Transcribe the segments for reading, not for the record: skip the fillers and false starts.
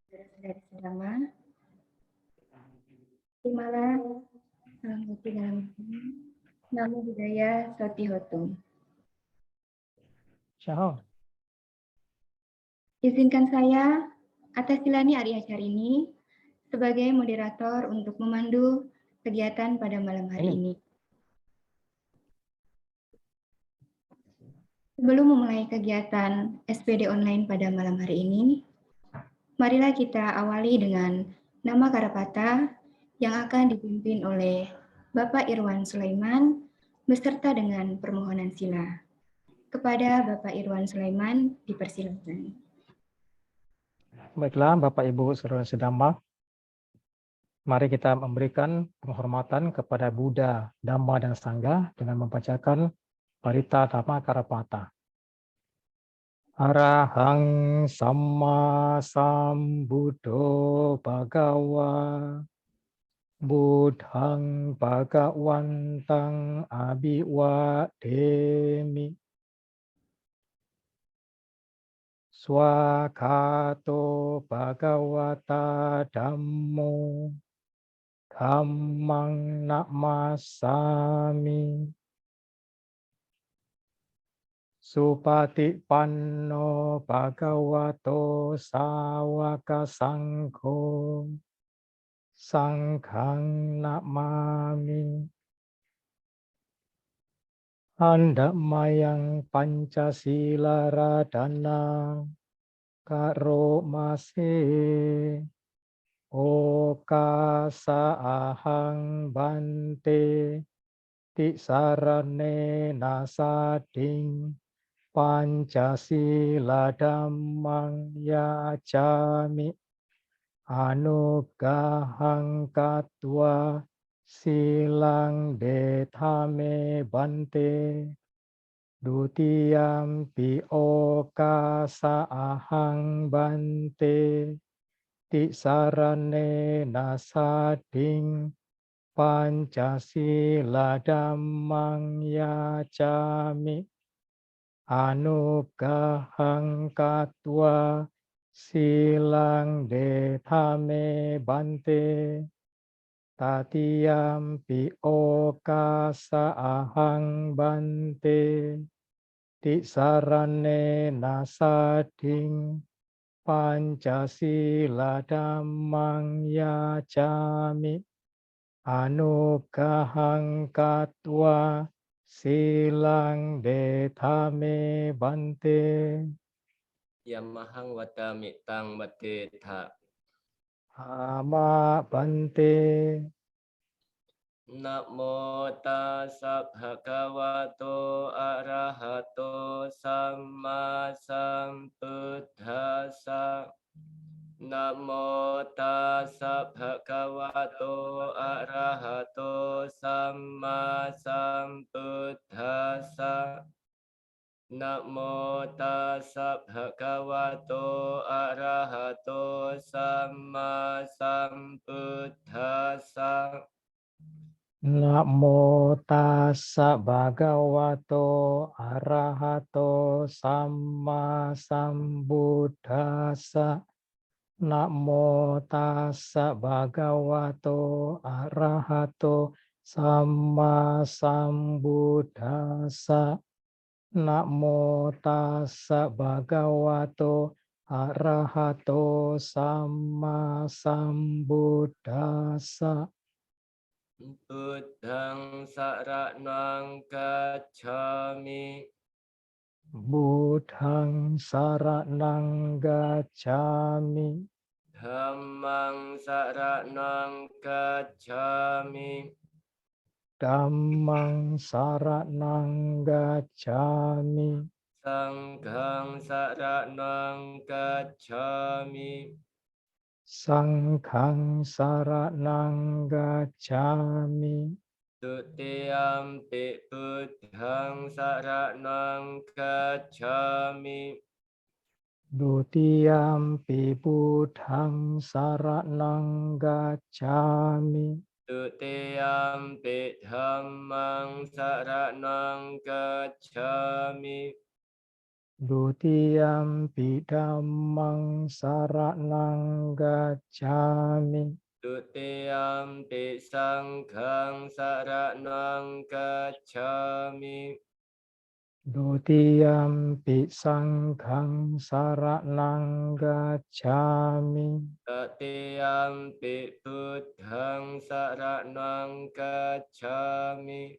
Saudara-saudari sedama, terimalah salam satu dalam hati. Namo Buddhaya Satihotum. Syahol. Izinkan saya atas Silani Aryacarini sebagai moderator untuk memandu kegiatan pada malam hari ini. Sebelum memulai kegiatan SPD online pada malam hari ini, marilah kita awali dengan nama Karapata yang akan dipimpin oleh Bapak Irwan Sulaiman beserta dengan permohonan sila. Kepada Bapak Irwan Sulaiman, dipersilakan. Baiklah, Bapak Ibu saudara sedama, mari kita memberikan penghormatan kepada Buddha, Dhamma, dan Sangha dengan membacakan Parita Dhamma Karapata. Arahang Samma Sambuddho Bhagawa Buddhang Bhagawantang Abhiwademi Swakato Bhagavata Dhammo Dhammang Namasami Supatipanno Bhagavato Sawaka Sangho Sanghang Namami Andamayang Pancasila Radana Karo Mase Oka Saahang Bante Tisarane Nasading Pancasila Dhammang Yajami Anugahang Katwa Silang Detame Bante Dutiyam Pi Oka Saahang Bante Tisarane Nasading Pancasila Dhammang Yajami Anugahang Katwa Silang Detame Bante Tatiyam Pi Oka Saahang Bante Tisarane Nasading Pancasila Dhammang Yajami Anugahang Katwa Silang Detame Bante Yamahang Watami Tang Bate Tha Hama Bante Namo Tassa Bhagavato Arahato Samma Sambuddhassa Namo Tassa Bhagavato Arahato Samma Sambuddhassa Namo Tassa Bhagavato Arahato Samma Sambuddhassa Namo Tassa Bhagavato Arahato Samma Sambuddhassa Namo Tassa Bhagavato Arahato Samma Sambuddhassa Namo Tassa Bhagavato Arahato Samma Sambuddhassa Buddhang saranang gacchami Buddhang saranang gacchami Dhammang saranang gacchami Dhammang saranang gacchami Sanghang saranang gacchami Sanghang saranang gacchami Tutiyampi Buddhang saranang gacchami Dutiyampi Buddhang saranang gacchami Tutiyampi Dhammang saranang gacchami Dutiyampi dhammang saranang gacchami. Dutiyampi sanghang saranang gacchami. Dutiyampi sanghang saranang gacchami. Tatiyampi buddhang saranang gacchami.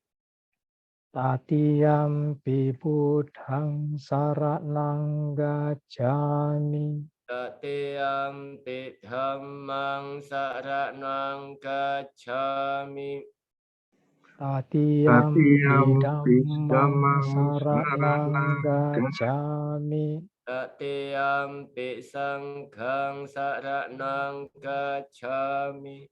Tatiyampi buddhang saranang gacchami. Tatiyampi dhammang saranang gacchami. Tatiyampi dhammang saranang gacchami. Tatiyampi sanghang saranang gacchami.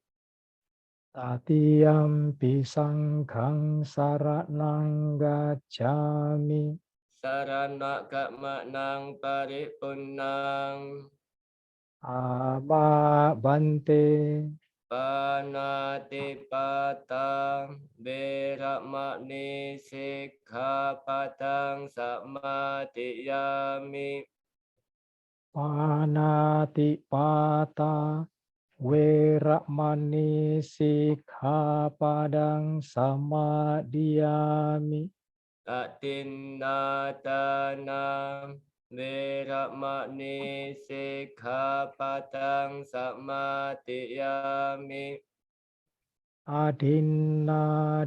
Tatiyampi sanghang saranang gacchami. Sarana kamanang paripunnang. Aba bante. Panatipata Veramani Sikkhapadang Samadhiyami. Panatipata Weramani Sikkhapadang samadhiyami. Tatinadana Veramani Sikkhapadang Samadhiyami. Adinadana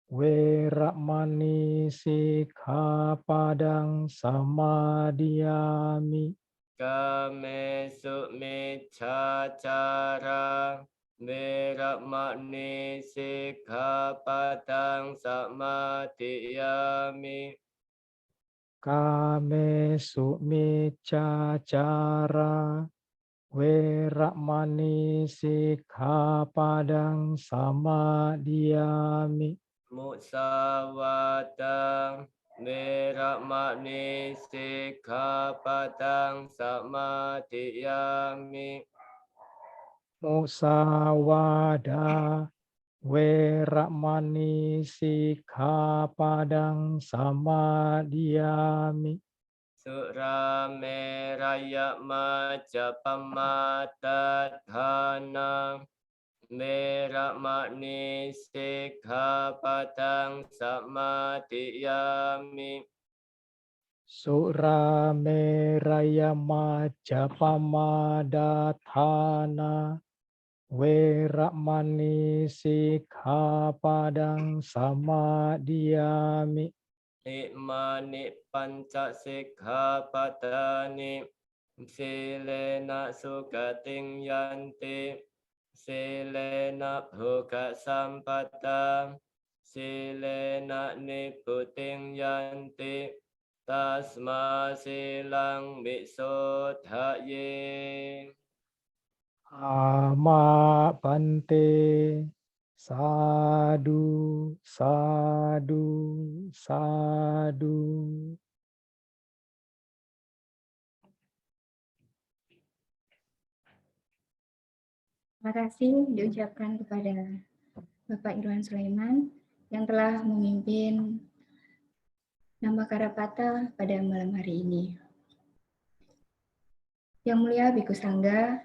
Weramani Sikkhapadang samadhiyami. Kamesu miccacara Veramani Sikkhapadang Samadhiyami. Kamesu miccacara Weramani Sikkhapadang samadhiyami. Musawada Veramani Sikkhapadang Samadhiyami. Musawada Weramani Sikkhapadang samadhiyami. Surameraya Majapamattadhana Veramani Sikkhapadang Samadhiyami. Surameraya Majapamattadhana Weramani Sikkhapadang samadhiyami. Imani panca sikkhapadani silena sugating yanti silena bhoga sampata silena nibbutting yanti tasma silang visodhaye. Ama bante. Sadu, sadu, sadu. Terima kasih diucapkan kepada Bapak Irwan Sulaiman yang telah memimpin Nama Karapata pada malam hari ini. Yang mulia Biku Sangga,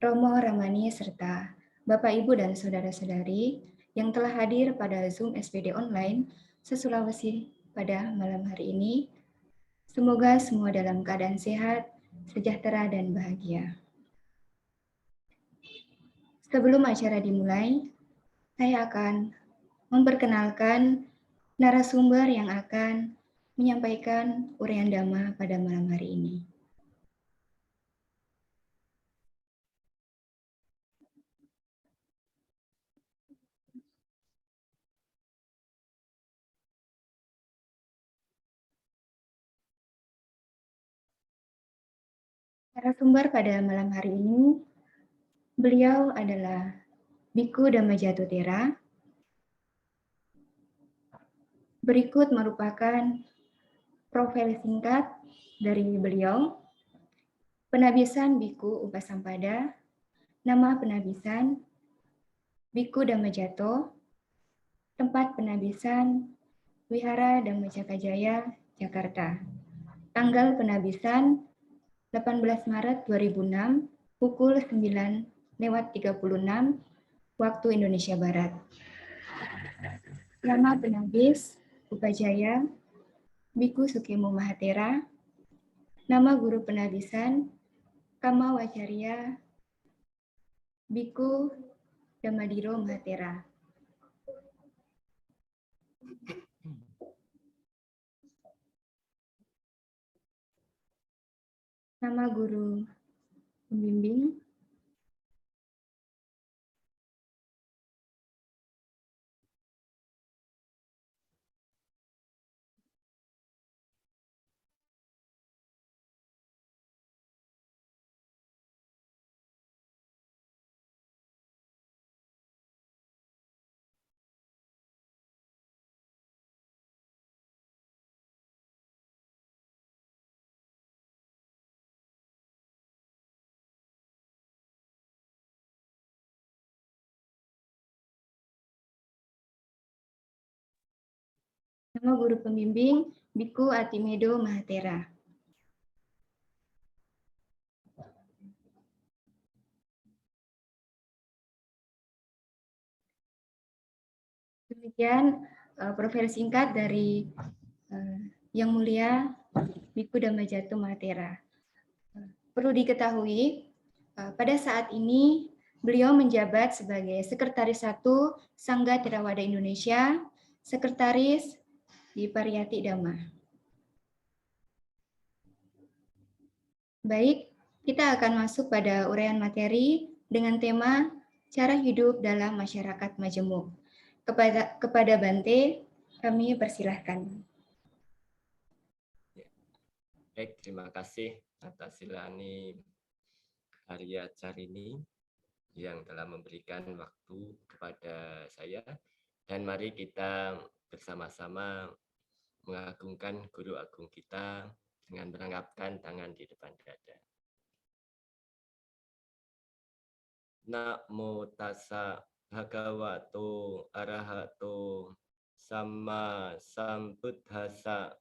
Romo Ramani, serta Bapak, Ibu, dan Saudara-saudari yang telah hadir pada Zoom SPD Online se-Sulawesi pada malam hari ini. Semoga semua dalam keadaan sehat, sejahtera, dan bahagia. Sebelum acara dimulai, saya akan memperkenalkan narasumber yang akan menyampaikan uraian Dhamma pada malam hari ini. Narasumber pada malam hari ini, beliau adalah Biku Dhammajatutera. Berikut merupakan profil singkat dari beliau. Penabisan Biku Upasampada, nama penabisan Biku Dhammajato, tempat penabisan Wihara Dhammacakajaya Jakarta. Tanggal penabisan 18 Maret 2006 pukul 9:36 waktu Indonesia Barat. Nama penabis Upajaya Biku Sukimo Mahatera. Nama guru penabisan Kama Wacarya Biku Damadiro Mahatera. Nama guru pembimbing Biku Atimedo Mahatera. Demikian profil singkat dari Yang Mulia Biku Damajatu Mahatera. Perlu diketahui, pada saat ini beliau menjabat sebagai Sekretaris 1 Sangga Theravada Indonesia, Sekretaris di Pariyati Dhamma. Baik, kita akan masuk pada uraian materi dengan tema Cara Hidup dalam Masyarakat Majemuk. Kepada Bante, kami persilahkan. Baik, terima kasih atas Silani Arya Carini yang telah memberikan waktu kepada saya. Dan mari kita bersama-sama mengagungkan Guru Agung kita dengan merangkapkan tangan di depan dada. Namo tassa bhagavato arahato samma sambuddhassa.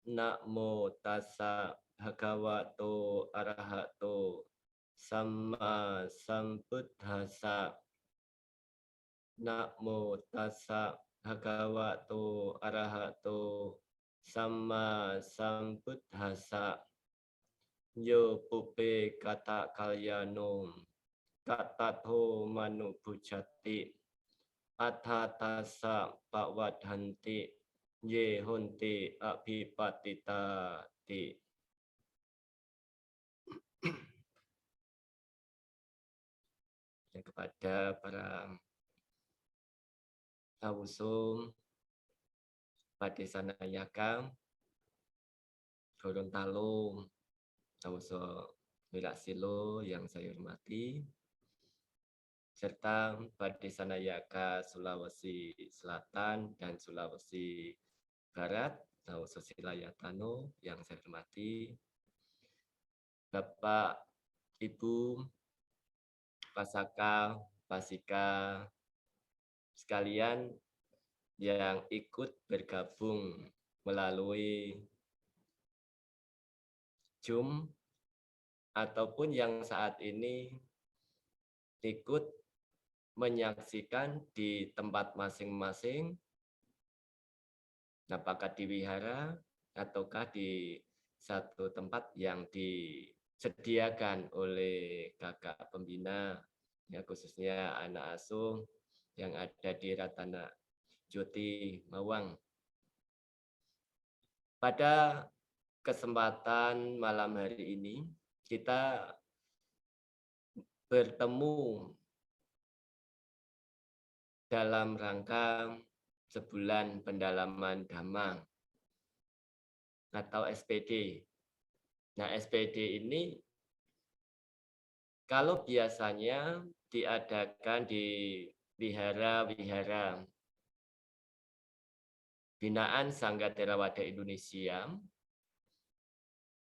Namo tassa bhagavato arahato samma sambuddhassa. Namo tassa bhagavato arahato samma sambuddhassa. Yo pupe kata kalyano katato manu bujati athatasa pawathanti ye honti abhipatitati. Dan kepada para Awuso Padesanayaka Gorontalo, Awuso Wilaksilo yang saya hormati, serta Padesanayaka Sulawesi Selatan dan Sulawesi Barat, Awuso Silayatano yang saya hormati, Bapak, Ibu, Pasaka, Pasika, sekalian yang ikut bergabung melalui Zoom ataupun yang saat ini ikut menyaksikan di tempat masing-masing, apakah di wihara ataukah di satu tempat yang disediakan oleh kakak pembina, ya khususnya anak asuh yang ada di Ratana Joti Mawang. Pada kesempatan malam hari ini kita bertemu dalam rangka sebulan pendalaman Dhamma atau SPD. Nah, SPD ini kalau biasanya diadakan di wihara-wihara binaan Sangga Theravada Indonesia,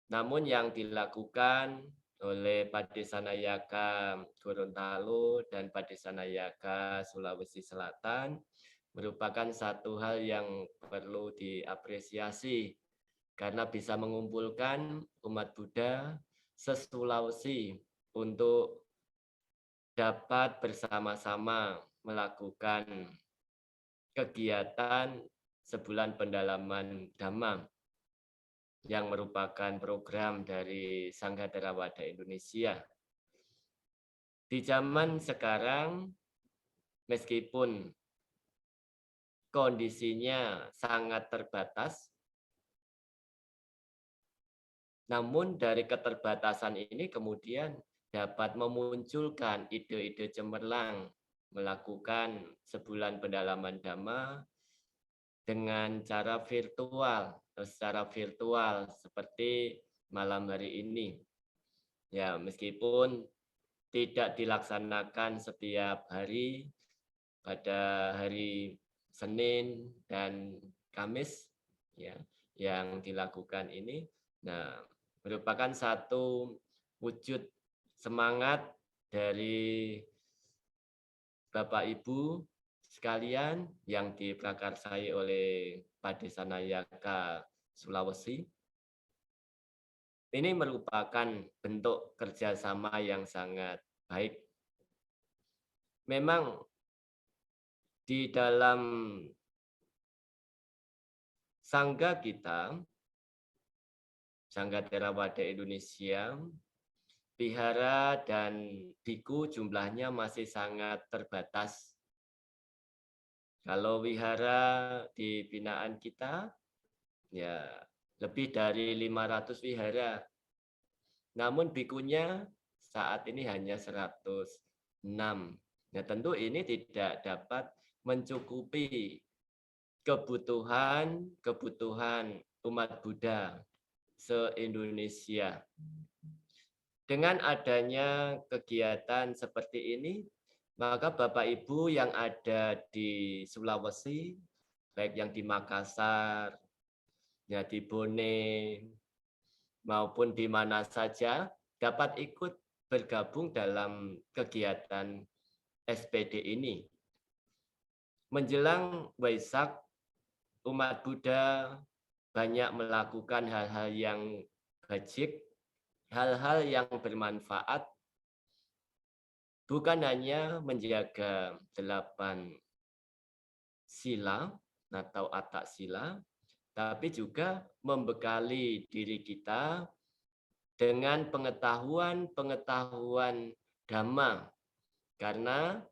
namun yang dilakukan oleh Padesanayaka Gorontalo dan Padesanayaka Sulawesi Selatan merupakan satu hal yang perlu diapresiasi karena bisa mengumpulkan umat Buddha se-Sulawesi untuk dapat bersama-sama melakukan kegiatan sebulan pendalaman Dhamma yang merupakan program dari Sangha Theravada Indonesia. Di zaman sekarang, meskipun kondisinya sangat terbatas, namun dari keterbatasan ini kemudian dapat memunculkan ide-ide cemerlang melakukan sebulan pendalaman Dhamma dengan cara virtual atau secara virtual seperti malam hari ini. Ya, meskipun tidak dilaksanakan setiap hari pada hari Senin dan Kamis ya yang dilakukan ini. Nah, merupakan satu wujud semangat dari Bapak Ibu sekalian yang diprakarsai oleh Padesanayaka Sulawesi. Ini merupakan bentuk kerjasama yang sangat baik. Memang di dalam Sangga kita, Sangga Theravada Indonesia, Vihara dan biku jumlahnya masih sangat terbatas. Kalau wihara di binaan kita, ya lebih dari 500 wihara. Namun bikunya saat ini hanya 106. Nah, tentu ini tidak dapat mencukupi kebutuhan umat Buddha se-Indonesia. Dengan adanya kegiatan seperti ini, maka Bapak Ibu yang ada di Sulawesi, baik yang di Makassar, ya di Bone, maupun di mana saja, dapat ikut bergabung dalam kegiatan SPD ini. Menjelang Waisak, umat Buddha banyak melakukan hal-hal yang bajik, hal-hal yang bermanfaat, bukan hanya menjaga 8 sila atau atak sila, tapi juga membekali diri kita dengan pengetahuan Dhamma. Karena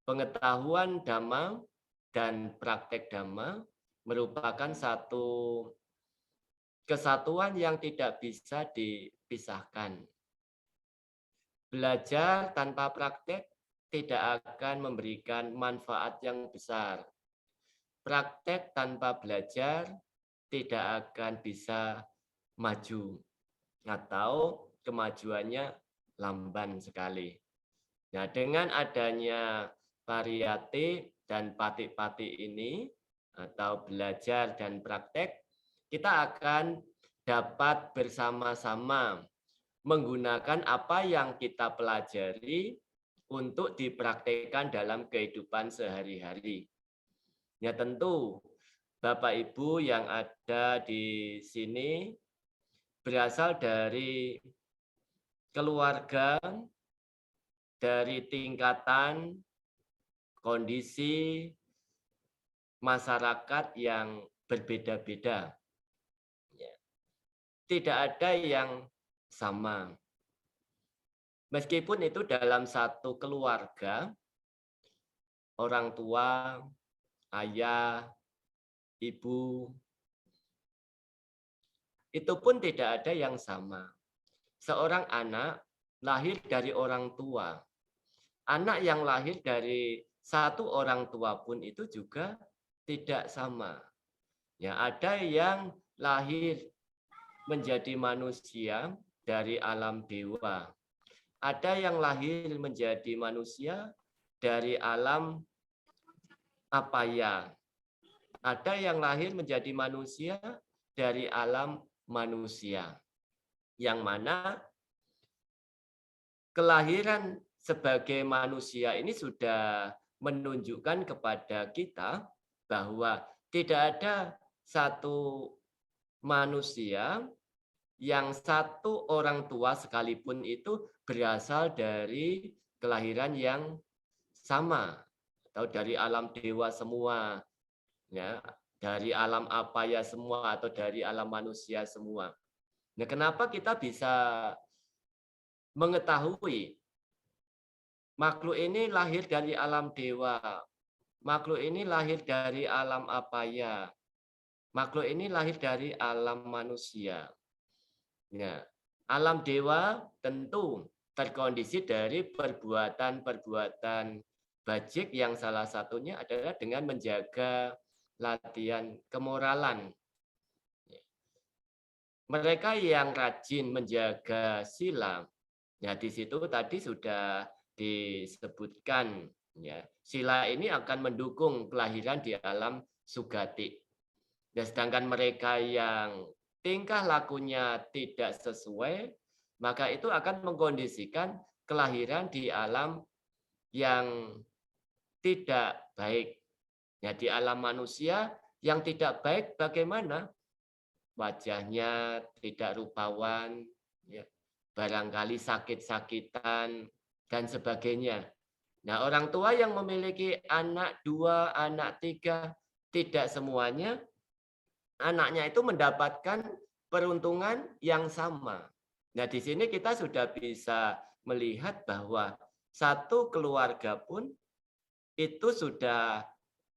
pengetahuan Dhamma dan praktek Dhamma merupakan satu kesatuan yang tidak bisa dipisahkan. Belajar tanpa praktek tidak akan memberikan manfaat yang besar. Praktek tanpa belajar tidak akan bisa maju atau kemajuannya lamban sekali. Nah, dengan adanya pariyati dan pati-pati ini atau belajar dan praktek, kita akan dapat bersama-sama menggunakan apa yang kita pelajari untuk dipraktekkan dalam kehidupan sehari-hari. Ya tentu Bapak Ibu yang ada di sini berasal dari keluarga, dari tingkatan, kondisi, masyarakat yang berbeda-beda. Tidak ada yang sama. Meskipun itu dalam satu keluarga, orang tua, ayah, ibu, itu pun tidak ada yang sama. Seorang anak lahir dari orang tua. Anak yang lahir dari satu orang tua pun itu juga tidak sama. Ya, ada yang lahir menjadi manusia dari alam dewa. Ada yang lahir menjadi manusia dari alam apaya. Ada yang lahir menjadi manusia dari alam manusia. Yang mana kelahiran sebagai manusia ini sudah menunjukkan kepada kita bahwa tidak ada satu manusia yang satu orang tua sekalipun itu berasal dari kelahiran yang sama atau dari alam dewa semua, ya, dari alam apa ya semua atau dari alam manusia semua. Nah, kenapa kita bisa mengetahui makhluk ini lahir dari alam dewa, makhluk ini lahir dari alam apa ya, makhluk ini lahir dari alam manusia. Ya, alam dewa tentu terkondisi dari perbuatan-perbuatan bajik yang salah satunya adalah dengan menjaga latihan kemoralan. Mereka yang rajin menjaga sila, ya di situ tadi sudah disebutkan, ya sila ini akan mendukung kelahiran di alam sugati. Dan sedangkan mereka yang tingkah lakunya tidak sesuai, maka itu akan mengkondisikan kelahiran di alam yang tidak baik. Ya, di alam manusia yang tidak baik bagaimana? Wajahnya tidak rupawan, ya, barangkali sakit-sakitan, dan sebagainya. Nah, orang tua yang memiliki anak 2, anak 3, tidak semuanya anaknya itu mendapatkan peruntungan yang sama. Nah, di sini kita sudah bisa melihat bahwa satu keluarga pun itu sudah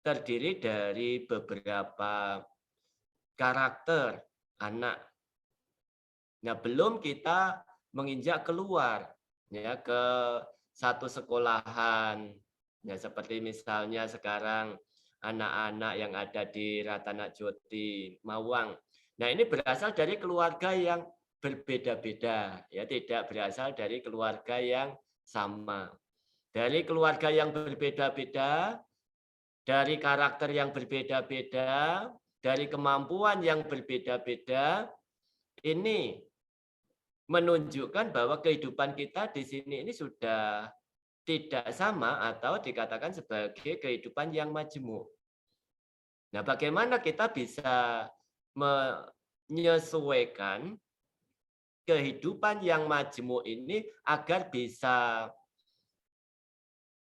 terdiri dari beberapa karakter anak. Nah, belum kita menginjak keluar ya ke satu sekolahan. Ya, seperti misalnya sekarang anak-anak yang ada di Ratanajodi, Mawang. Nah, ini berasal dari keluarga yang berbeda-beda, ya, tidak berasal dari keluarga yang sama. Dari keluarga yang berbeda-beda, dari karakter yang berbeda-beda, dari kemampuan yang berbeda-beda, ini menunjukkan bahwa kehidupan kita di sini ini sudah tidak sama atau dikatakan sebagai kehidupan yang majemuk. Nah, bagaimana kita bisa menyesuaikan kehidupan yang majemuk ini agar bisa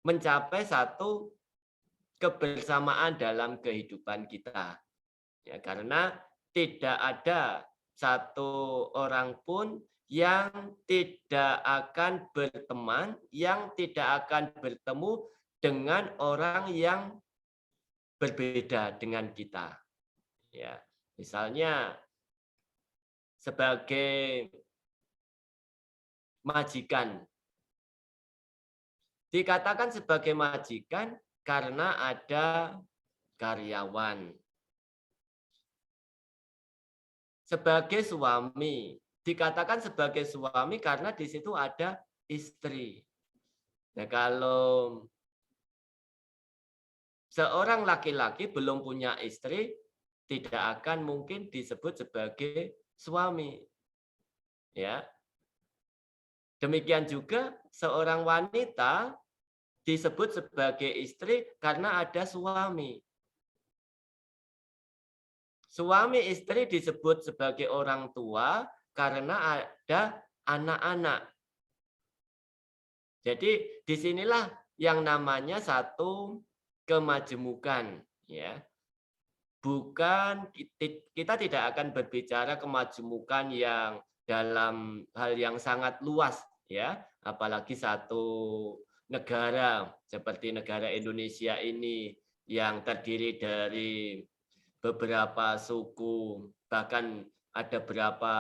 mencapai satu kebersamaan dalam kehidupan kita. Ya, karena tidak ada satu orang pun yang tidak akan berteman, yang tidak akan bertemu dengan orang yang berbeda dengan kita. Ya, misalnya sebagai majikan. Dikatakan sebagai majikan karena ada karyawan. Sebagai suami, dikatakan sebagai suami karena di situ ada istri. Nah, kalau seorang laki-laki belum punya istri, tidak akan mungkin disebut sebagai suami. Ya. Demikian juga seorang wanita disebut sebagai istri karena ada suami. Suami istri disebut sebagai orang tua karena ada anak-anak. Jadi disinilah yang namanya satu kemajemukan, ya. Bukan, kita tidak akan berbicara kemajemukan yang dalam hal yang sangat luas, ya. Apalagi satu negara seperti negara Indonesia ini yang terdiri dari beberapa suku, bahkan ada berapa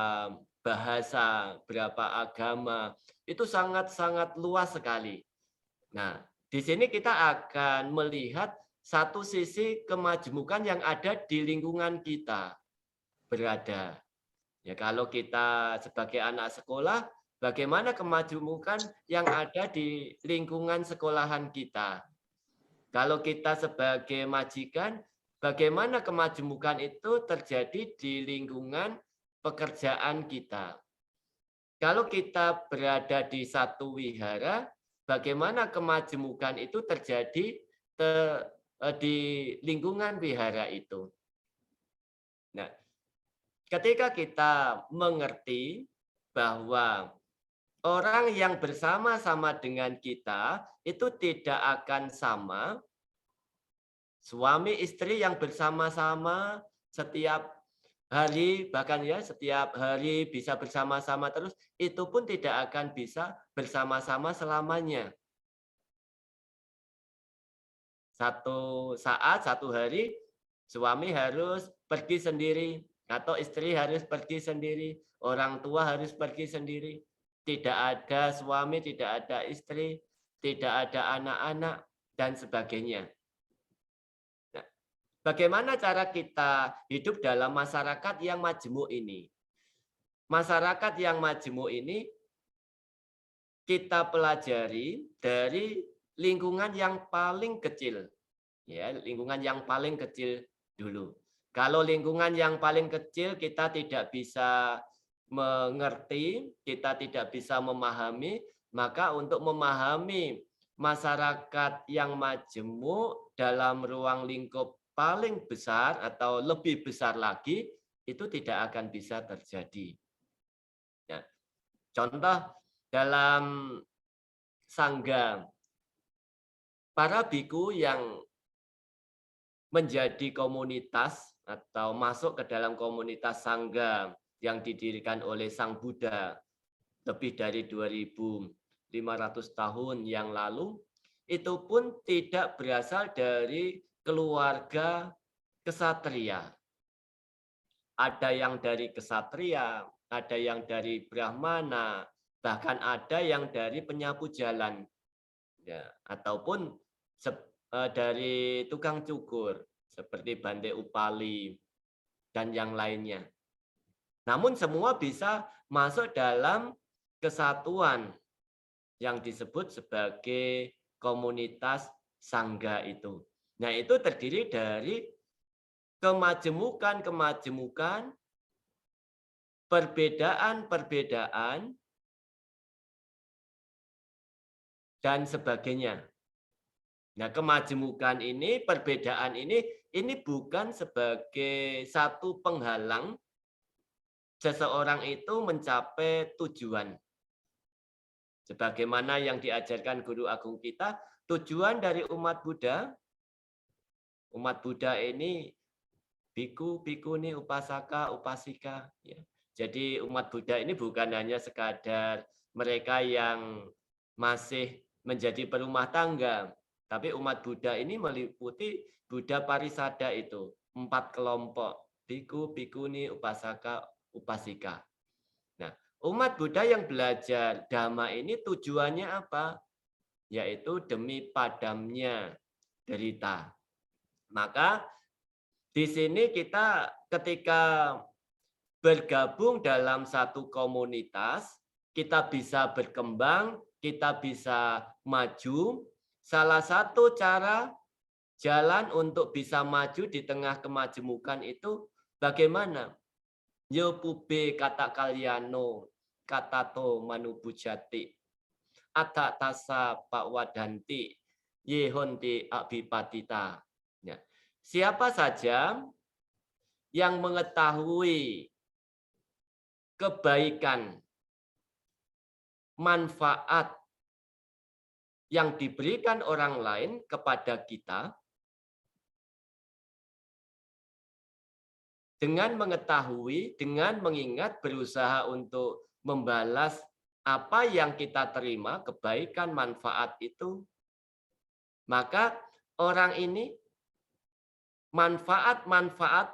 bahasa, berapa agama, itu sangat-sangat luas sekali. Nah, di sini kita akan melihat satu sisi kemajemukan yang ada di lingkungan kita berada. Ya, kalau kita sebagai anak sekolah, bagaimana kemajemukan yang ada di lingkungan sekolahan kita? Kalau kita sebagai majikan, bagaimana kemajemukan itu terjadi di lingkungan pekerjaan kita? Kalau kita berada di satu wihara, bagaimana kemajemukan itu terjadi di lingkungan wihara itu. Nah, ketika kita mengerti bahwa orang yang bersama-sama dengan kita itu tidak akan sama, suami istri yang bersama-sama setiap hari, bahkan ya setiap hari bisa bersama-sama terus, itu pun tidak akan bisa bersama-sama selamanya. Satu saat, satu hari, suami harus pergi sendiri, atau istri harus pergi sendiri, orang tua harus pergi sendiri. Tidak ada suami, tidak ada istri, tidak ada anak-anak, dan sebagainya. Nah, bagaimana cara kita hidup dalam masyarakat yang majemuk ini? Masyarakat yang majemuk ini kita pelajari dari lingkungan yang paling kecil. Ya, lingkungan yang paling kecil dulu. Kalau lingkungan yang paling kecil kita tidak bisa mengerti, kita tidak bisa memahami, maka untuk memahami masyarakat yang majemuk dalam ruang lingkup paling besar atau lebih besar lagi, itu tidak akan bisa terjadi. Ya. Contoh dalam sangga, para biku yang menjadi komunitas atau masuk ke dalam komunitas sangga yang didirikan oleh Sang Buddha lebih dari 2.500 tahun yang lalu, itu pun tidak berasal dari keluarga kesatria. Ada yang dari kesatria, ada yang dari brahmana, bahkan ada yang dari penyapu jalan, ya, ataupun dari tukang cukur seperti Bante Upali dan yang lainnya. Namun semua bisa masuk dalam kesatuan yang disebut sebagai komunitas sangga itu. Nah, itu terdiri dari kemajemukan-kemajemukan, perbedaan-perbedaan, dan sebagainya. Nah, kemajemukan ini, perbedaan ini bukan sebagai satu penghalang seseorang itu mencapai tujuan. Sebagaimana yang diajarkan Guru Agung kita, tujuan dari umat Buddha ini biku, bikuni, upasaka, upasika. Ya. Jadi umat Buddha ini bukan hanya sekadar mereka yang masih menjadi perumah tangga, tapi umat Buddha ini meliputi Buddha Parisada itu, 4 kelompok, biku, bikuni, upasaka, upasika. Nah, umat Buddha yang belajar Dhamma ini tujuannya apa? Yaitu demi padamnya derita. Maka di sini kita ketika bergabung dalam satu komunitas, kita bisa berkembang, kita bisa maju. Salah satu cara jalan untuk bisa maju di tengah kemajemukan itu bagaimana? Yo pube kata kalyano, kata to manubujati, atta tasa pakwadanti, yehonti abhipatita. Ya. Siapa saja yang mengetahui kebaikan, manfaat yang diberikan orang lain kepada kita, dengan mengetahui, dengan mengingat, berusaha untuk membalas apa yang kita terima, kebaikan, manfaat itu, maka orang ini manfaat-manfaat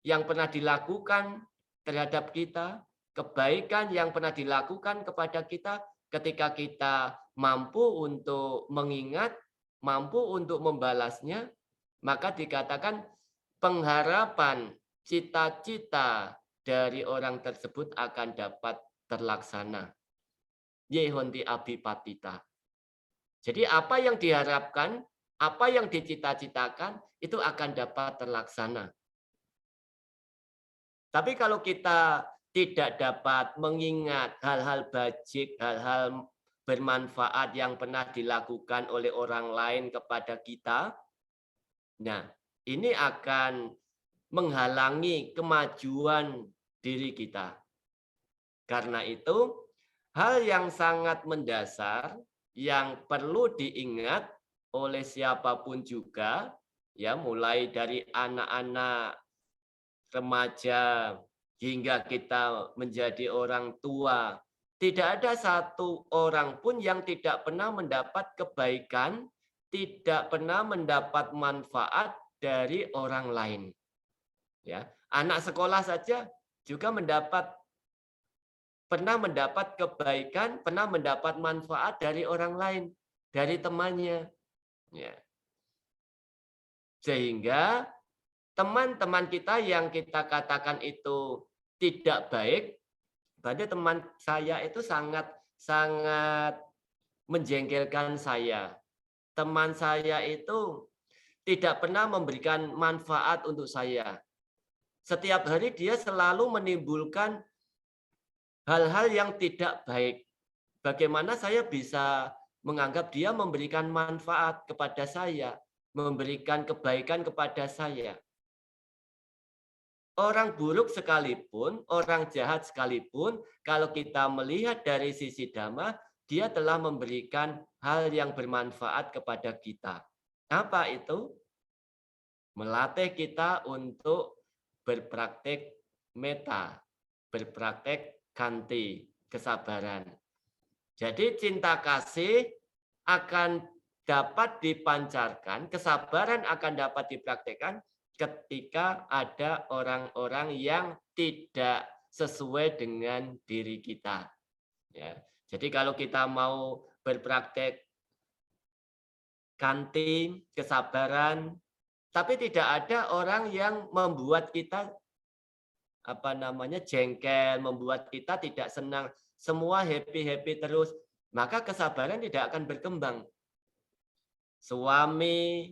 yang pernah dilakukan terhadap kita, kebaikan yang pernah dilakukan kepada kita, ketika kita mampu untuk mengingat, mampu untuk membalasnya, maka dikatakan pengharapan, cita-cita dari orang tersebut akan dapat terlaksana. Yehonti abhipatita. Jadi apa yang diharapkan, apa yang dicita-citakan, itu akan dapat terlaksana. Tapi kalau kita tidak dapat mengingat hal-hal bajik, hal-hal bermanfaat yang pernah dilakukan oleh orang lain kepada kita, nah ini akan menghalangi kemajuan diri kita. Karena itu, hal yang sangat mendasar yang perlu diingat oleh siapapun juga, ya mulai dari anak-anak, remaja, hingga kita menjadi orang tua, tidak ada satu orang pun yang tidak pernah mendapat kebaikan, tidak pernah mendapat manfaat dari orang lain. Ya, anak sekolah saja juga pernah mendapat kebaikan, pernah mendapat manfaat dari orang lain, dari temannya. Ya. Sehingga teman-teman kita yang kita katakan itu tidak baik, berarti teman saya itu sangat menjengkelkan saya. Teman saya itu tidak pernah memberikan manfaat untuk saya. Setiap hari dia selalu menimbulkan hal-hal yang tidak baik. Bagaimana saya bisa menganggap dia memberikan manfaat kepada saya, memberikan kebaikan kepada saya? Orang buruk sekalipun, orang jahat sekalipun, kalau kita melihat dari sisi dhamma, dia telah memberikan hal yang bermanfaat kepada kita. Apa itu? Melatih kita untuk berpraktek metta, berpraktek kanti, kesabaran. Jadi cinta kasih akan dapat dipancarkan, kesabaran akan dapat dipraktekkan ketika ada orang-orang yang tidak sesuai dengan diri kita. Ya. Jadi kalau kita mau berpraktek kanti, kesabaran, tapi tidak ada orang yang membuat kita jengkel, membuat kita tidak senang, semua happy-happy terus, maka kesabaran tidak akan berkembang. Suami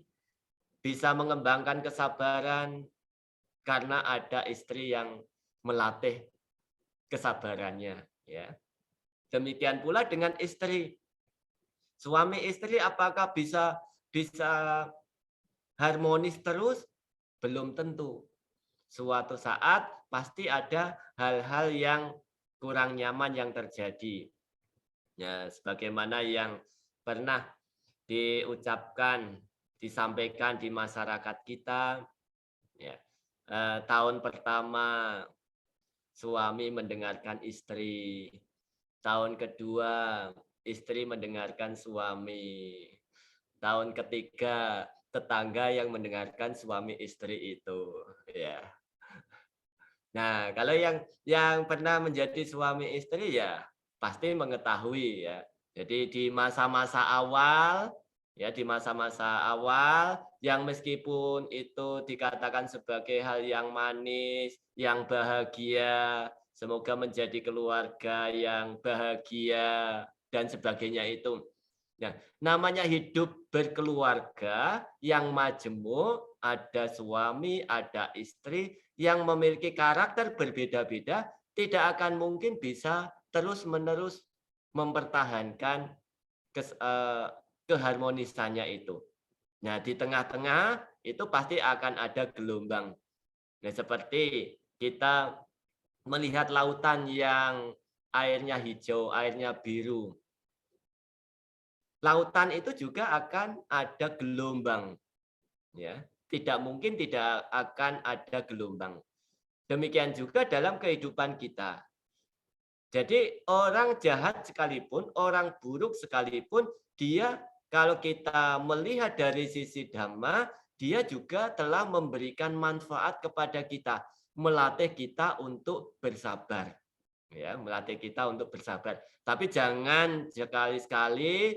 bisa mengembangkan kesabaran karena ada istri yang melatih kesabarannya, ya. Demikian pula dengan istri. Suami istri apakah bisa harmonis terus? Belum tentu. Suatu saat pasti ada hal-hal yang kurang nyaman yang terjadi. Ya, sebagaimana yang pernah diucapkan, disampaikan di masyarakat kita, ya, tahun pertama suami mendengarkan istri, tahun kedua istri mendengarkan suami, tahun ketiga tetangga yang mendengarkan suami istri itu, ya. Nah, kalau yang pernah menjadi suami istri ya pasti mengetahui ya. Jadi di masa-masa awal ya, di masa-masa awal yang meskipun itu dikatakan sebagai hal yang manis, yang bahagia, semoga menjadi keluarga yang bahagia dan sebagainya itu. Nah, namanya hidup berkeluarga yang majemuk, ada suami, ada istri yang memiliki karakter berbeda-beda, tidak akan mungkin bisa terus-menerus mempertahankan keharmonisannya itu. Nah, di tengah-tengah itu pasti akan ada gelombang. Nah, seperti kita melihat lautan yang airnya hijau, airnya biru. Lautan itu juga akan ada gelombang. Ya, tidak mungkin tidak akan ada gelombang. Demikian juga dalam kehidupan kita. Jadi orang jahat sekalipun, orang buruk sekalipun, dia kalau kita melihat dari sisi dhamma, dia juga telah memberikan manfaat kepada kita, melatih kita untuk bersabar. Ya, melatih kita untuk bersabar. Tapi jangan sekali-sekali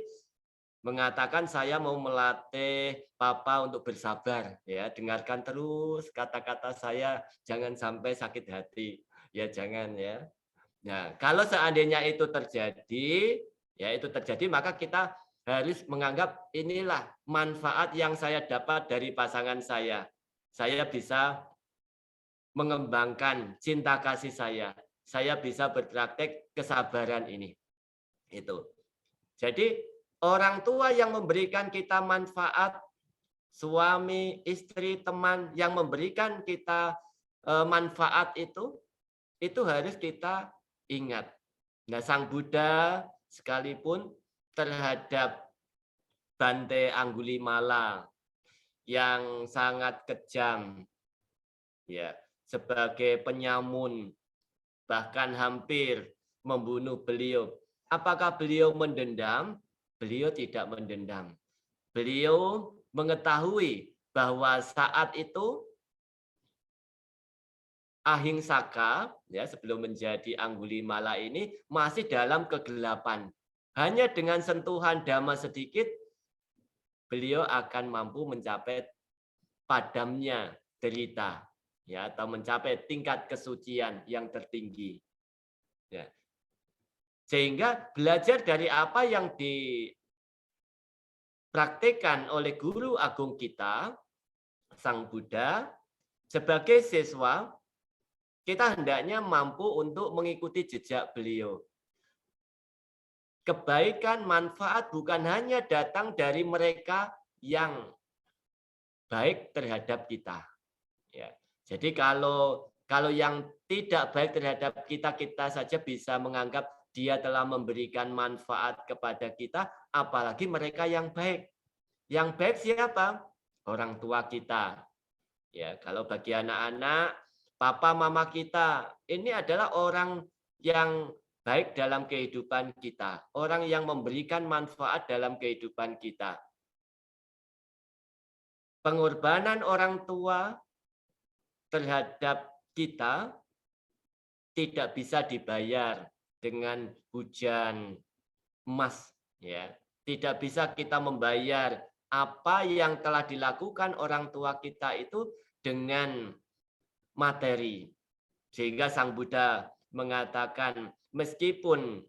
mengatakan saya mau melatih Papa untuk bersabar, ya dengarkan terus kata-kata saya, jangan sampai sakit hati, ya jangan ya. Nah kalau seandainya itu terjadi, maka kita harus menganggap inilah manfaat yang saya dapat dari pasangan saya bisa mengembangkan cinta kasih saya bisa berpraktek kesabaran ini, itu. Jadi orang tua yang memberikan kita manfaat, suami, istri, teman yang memberikan kita manfaat itu harus kita ingat. Nah, Sang Buddha sekalipun terhadap Bante Anggulimala yang sangat kejam, ya, sebagai penyamun, bahkan hampir membunuh beliau. Apakah beliau mendendam? Beliau tidak mendendam. Beliau mengetahui bahwa saat itu Ahingsaka, ya, sebelum menjadi Anggulimala ini masih dalam kegelapan. Hanya dengan sentuhan Dhamma sedikit, beliau akan mampu mencapai padamnya derita, ya, atau mencapai tingkat kesucian yang tertinggi. Ya. Sehingga belajar dari apa yang dipraktikkan oleh guru agung kita, Sang Buddha, sebagai siswa, kita hendaknya mampu untuk mengikuti jejak beliau. Kebaikan, manfaat bukan hanya datang dari mereka yang baik terhadap kita. Ya. Jadi kalau yang tidak baik terhadap kita, kita saja bisa menganggap dia telah memberikan manfaat kepada kita, apalagi mereka yang baik. Yang baik siapa? Orang tua kita. Ya, kalau bagi anak-anak, papa mama kita, ini adalah orang yang baik dalam kehidupan kita, orang yang memberikan manfaat dalam kehidupan kita. Pengorbanan orang tua terhadap kita tidak bisa dibayar dengan hujan emas, ya. Tidak bisa kita membayar apa yang telah dilakukan orang tua kita itu dengan materi. Sehingga Sang Buddha mengatakan, meskipun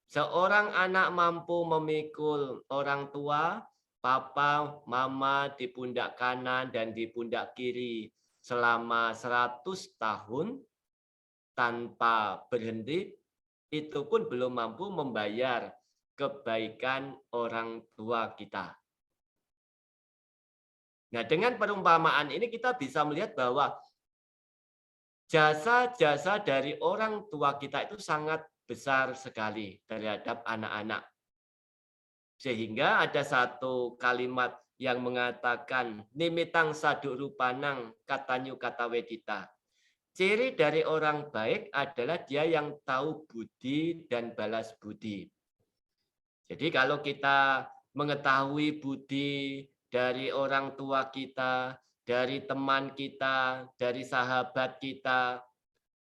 seorang anak mampu memikul orang tua, papa, mama di pundak kanan dan di pundak kiri selama 100 tahun tanpa berhenti, itu pun belum mampu membayar kebaikan orang tua kita. Nah, dengan perumpamaan ini kita bisa melihat bahwa jasa-jasa dari orang tua kita itu sangat besar sekali terhadap anak-anak. Sehingga ada satu kalimat yang mengatakan nimitang saduk rupanang katanyu kata wedita. Ciri dari orang baik adalah dia yang tahu budi dan balas budi. Jadi kalau kita mengetahui budi dari orang tua kita, dari teman kita, dari sahabat kita,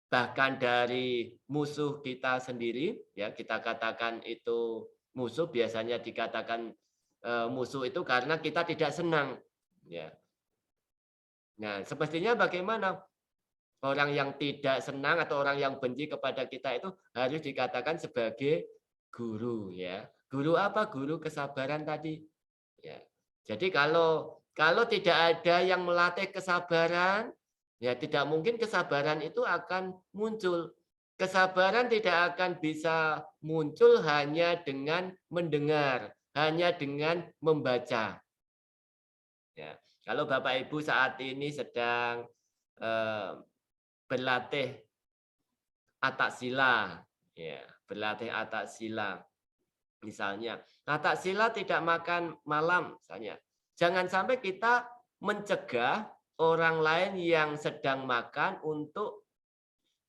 bahkan dari musuh kita sendiri, ya, kita katakan itu musuh, biasanya dikatakan musuh itu karena kita tidak senang, ya. Nah, semestinya bagaimana? Orang yang tidak senang atau orang yang benci kepada kita itu harus dikatakan sebagai guru, ya. Guru apa? Guru kesabaran tadi. Ya. Jadi kalau tidak ada yang melatih kesabaran, ya tidak mungkin kesabaran itu akan muncul. Kesabaran tidak akan bisa muncul hanya dengan mendengar, hanya dengan membaca. Ya. Kalau Bapak Ibu saat ini sedang berlatih atak sila, ya, berlatih atak sila. Misalnya, atak sila tidak makan malam, misalnya. Jangan sampai kita mencegah orang lain yang sedang makan untuk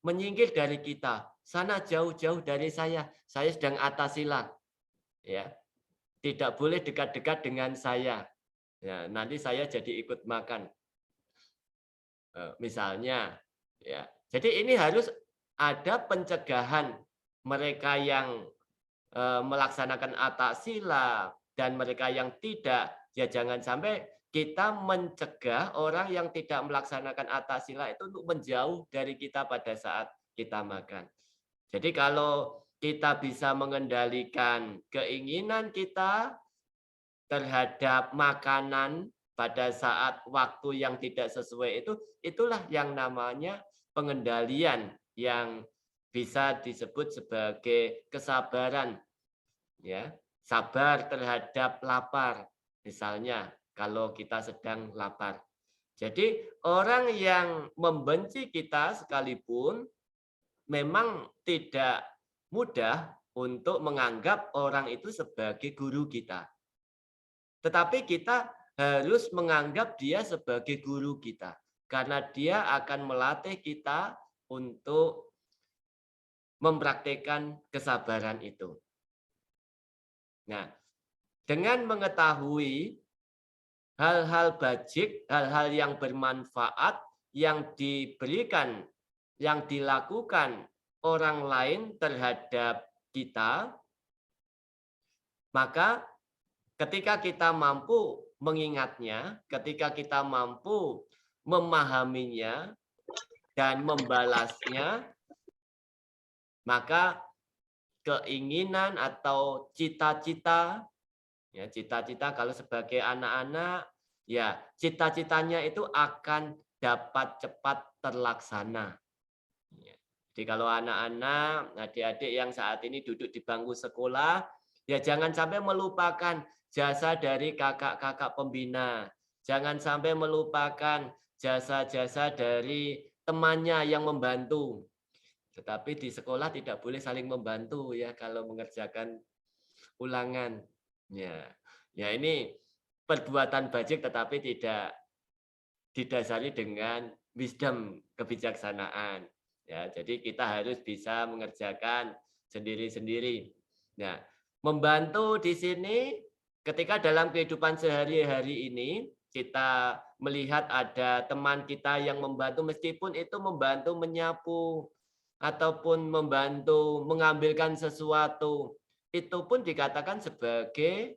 menyingkir dari kita. Sana jauh-jauh dari saya sedang atak sila. Ya. Tidak boleh dekat-dekat dengan saya. Ya, nanti saya jadi ikut makan. Misalnya, ya. Jadi ini harus ada pencegahan mereka yang melaksanakan atak sila dan mereka yang tidak. Ya jangan sampai kita mencegah orang yang tidak melaksanakan atak sila itu untuk menjauh dari kita pada saat kita makan. Jadi kalau kita bisa mengendalikan keinginan kita terhadap makanan pada saat waktu yang tidak sesuai itu, itulah yang namanya pengendalian yang bisa disebut sebagai kesabaran, ya. sabar terhadap lapar. Misalnya, kalau kita sedang lapar. Jadi, orang yang membenci kita sekalipun memang tidak mudah untuk menganggap orang itu sebagai guru kita. Tetapi kita harus menganggap dia sebagai guru kita. Karena dia akan melatih kita untuk mempraktikkan kesabaran itu. Nah, dengan mengetahui hal-hal bajik, hal-hal yang bermanfaat yang diberikan, yang dilakukan orang lain terhadap kita, maka ketika kita mampu mengingatnya, ketika kita mampu memahaminya dan membalasnya, maka keinginan atau cita-cita, ya cita-cita kalau sebagai anak-anak, ya cita-citanya itu akan dapat cepat terlaksana. Jadi kalau anak-anak, adik-adik yang saat ini duduk di bangku sekolah, ya jangan sampai melupakan jasa dari kakak-kakak pembina. Jangan sampai melupakan jasa-jasa dari temannya yang membantu. Tetapi di sekolah tidak boleh saling membantu ya kalau mengerjakan ulangan. Ya ini perbuatan bajik tetapi tidak didasari dengan wisdom, kebijaksanaan. Ya, jadi kita harus bisa mengerjakan sendiri-sendiri. Nah, membantu di sini ketika dalam kehidupan sehari-hari ini kita melihat ada teman kita yang membantu meskipun itu membantu menyapu ataupun membantu mengambilkan sesuatu, itu pun dikatakan sebagai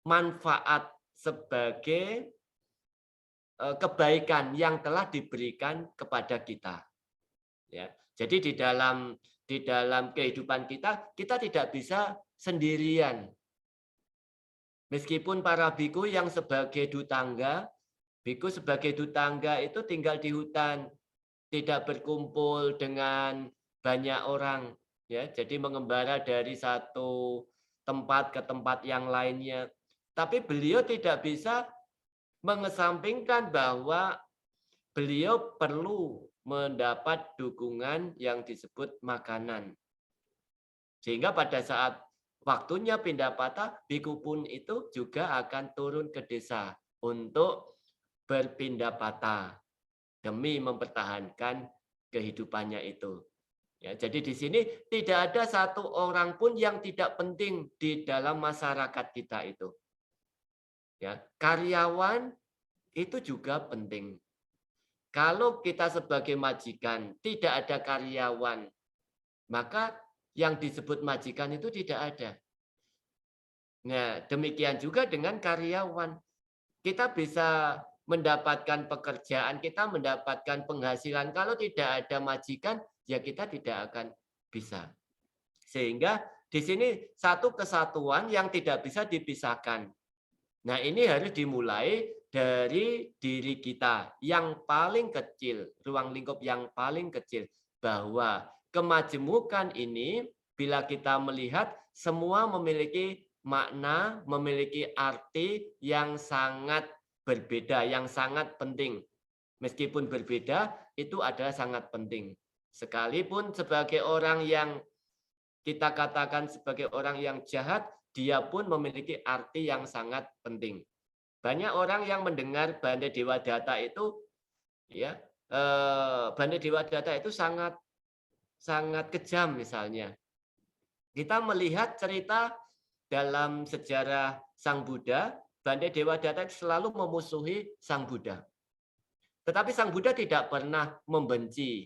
manfaat, sebagai kebaikan yang telah diberikan kepada kita. Ya, jadi di dalam kehidupan kita tidak bisa sendirian. Meskipun para biku yang sebagai dutangga, biku sebagai dutangga itu tinggal di hutan, tidak berkumpul dengan banyak orang, ya. Jadi mengembara dari satu tempat ke tempat yang lainnya. Tapi beliau tidak bisa mengesampingkan bahwa beliau perlu mendapat dukungan yang disebut makanan. Sehingga pada saat waktunya pindah patah, biku pun itu juga akan turun ke desa untuk berpindah patah demi mempertahankan kehidupannya itu. Ya, jadi di sini tidak ada satu orang pun yang tidak penting di dalam masyarakat kita itu. Ya, karyawan itu juga penting. Kalau kita sebagai majikan tidak ada karyawan, maka yang disebut majikan itu tidak ada. Nah, demikian juga dengan karyawan. Kita bisa mendapatkan pekerjaan, kita mendapatkan penghasilan. Kalau tidak ada majikan, ya kita tidak akan bisa. Sehingga di sini satu kesatuan yang tidak bisa dipisahkan. Nah, ini harus dimulai dari diri kita yang paling kecil, ruang lingkup yang paling kecil, bahwa kemajemukan ini bila kita melihat semua memiliki makna, memiliki arti yang sangat berbeda, yang sangat penting. Meskipun berbeda, itu adalah sangat penting. Sekalipun sebagai orang yang kita katakan sebagai orang yang jahat, dia pun memiliki arti yang sangat penting. Banyak orang yang mendengar Bante Dewa Data itu, ya, Bante Dewa Data itu sangat kejam misalnya. Kita melihat cerita dalam sejarah Sang Buddha, Bante Dewa Data selalu memusuhi Sang Buddha. Tetapi Sang Buddha tidak pernah membenci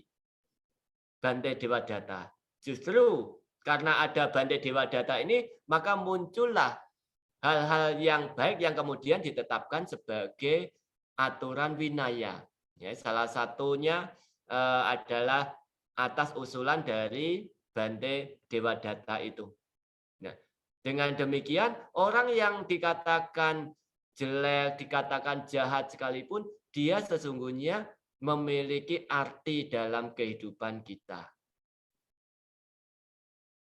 Bante Dewa Data. Justru karena ada Bante Dewa Data ini, maka muncullah hal-hal yang baik yang kemudian ditetapkan sebagai aturan winaya. Ya, salah satunya adalah atas usulan dari Bante Dewa Data itu. Nah, dengan demikian orang yang dikatakan jelek, dikatakan jahat sekalipun, dia sesungguhnya memiliki arti dalam kehidupan kita.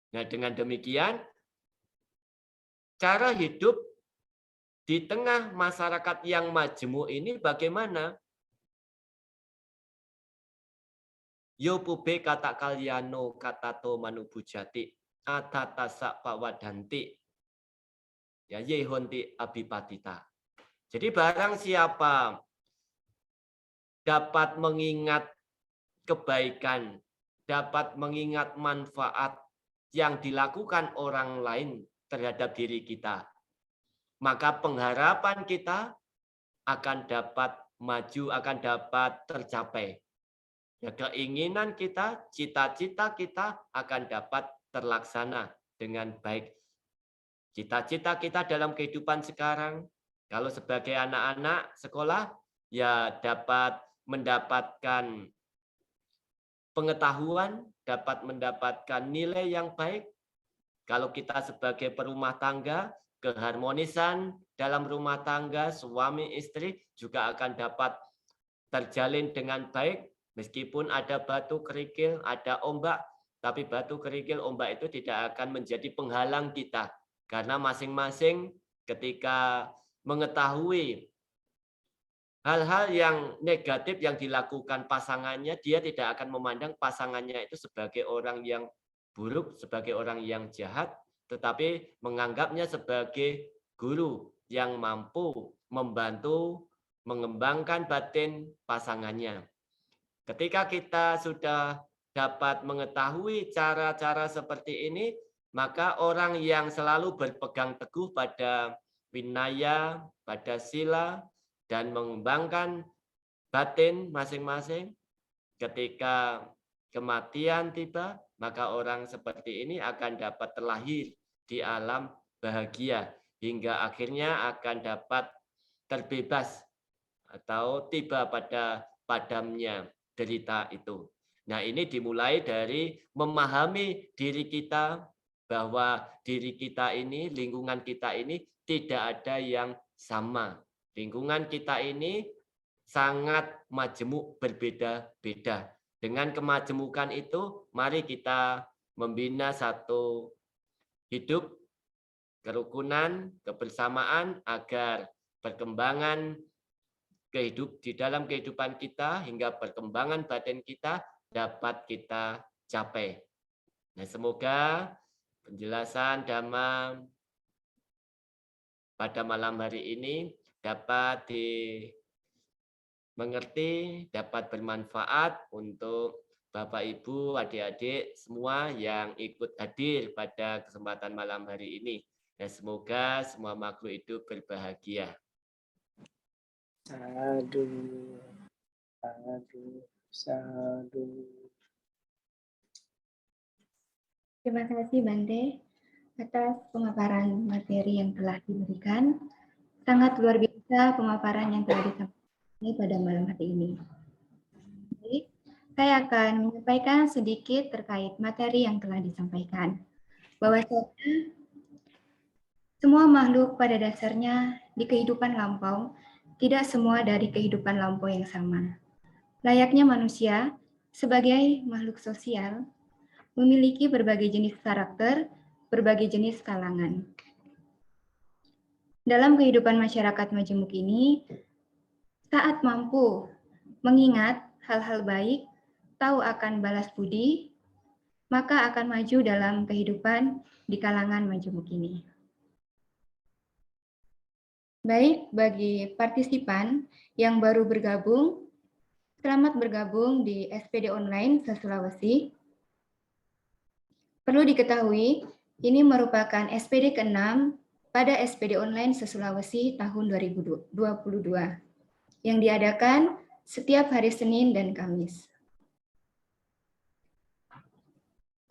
Nah, dengan demikian cara hidup di tengah masyarakat yang majemuk ini bagaimana? Yo pube kata kalyano katato manubujati atatasa pawadanti ya yehonti abipatita. Jadi barang siapa dapat mengingat kebaikan, dapat mengingat manfaat yang dilakukan orang lain terhadap diri kita, maka pengharapan kita akan dapat maju, akan dapat tercapai. Ya, keinginan kita, cita-cita kita akan dapat terlaksana dengan baik. Cita-cita kita dalam kehidupan sekarang, kalau sebagai anak-anak sekolah, ya dapat mendapatkan pengetahuan, dapat mendapatkan nilai yang baik. Kalau kita sebagai perumah tangga, keharmonisan dalam rumah tangga, suami istri juga akan dapat terjalin dengan baik, meskipun ada batu kerikil, ada ombak, tapi batu kerikil, ombak itu tidak akan menjadi penghalang kita. Karena masing-masing ketika mengetahui hal-hal yang negatif yang dilakukan pasangannya, dia tidak akan memandang pasangannya itu sebagai orang yang buruk, sebagai orang yang jahat, tetapi menganggapnya sebagai guru yang mampu membantu mengembangkan batin pasangannya. Ketika kita sudah dapat mengetahui cara-cara seperti ini, maka orang yang selalu berpegang teguh pada winaya, pada sila, dan mengembangkan batin masing-masing, ketika kematian tiba, maka orang seperti ini akan dapat terlahir di alam bahagia, hingga akhirnya akan dapat terbebas atau tiba pada padamnya derita itu. Nah, ini dimulai dari memahami diri kita, bahwa diri kita ini, lingkungan kita ini tidak ada yang sama. Lingkungan kita ini sangat majemuk, berbeda-beda. Dengan kemajemukan itu, mari kita membina satu hidup kerukunan, kebersamaan, agar perkembangan di dalam kehidupan kita hingga perkembangan batin kita dapat kita capai. Nah, semoga penjelasan Dhamma pada malam hari ini dapat dimengerti, dapat bermanfaat untuk Bapak, Ibu, adik-adik semua yang ikut hadir pada kesempatan malam hari ini. Dan semoga semua makhluk hidup berbahagia. Sadu, sadu, sadu. Terima kasih Bante atas pemaparan materi yang telah diberikan. Sangat luar biasa pemaparan yang telah disampaikan pada malam hari ini. Baik, saya akan menyampaikan sedikit terkait materi yang telah disampaikan. Bahwasanya semua makhluk pada dasarnya di kehidupan lampau tidak semua dari kehidupan lampau yang sama. Layaknya manusia sebagai makhluk sosial memiliki berbagai jenis karakter, berbagai jenis kalangan. Dalam kehidupan masyarakat majemuk ini, saat mampu mengingat hal-hal baik, tahu akan balas budi, maka akan maju dalam kehidupan di kalangan majemuk ini. Baik, bagi partisipan yang baru bergabung, selamat bergabung di SPD Online se-Sulawesi. Perlu diketahui, ini merupakan SPD ke-6 pada SPD Online se-Sulawesi tahun 2022 yang diadakan setiap hari Senin dan Kamis.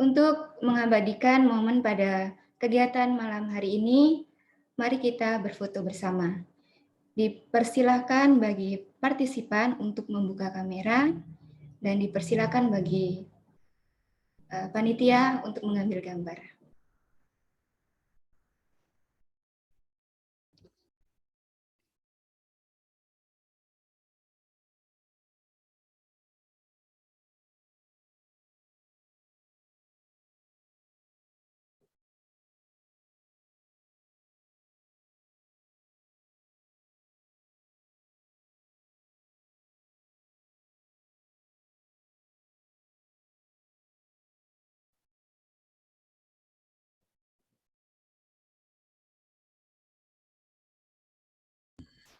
Untuk mengabadikan momen pada kegiatan malam hari ini, mari kita berfoto bersama. Dipersilakan bagi partisipan untuk membuka kamera dan dipersilakan bagi panitia untuk mengambil gambar.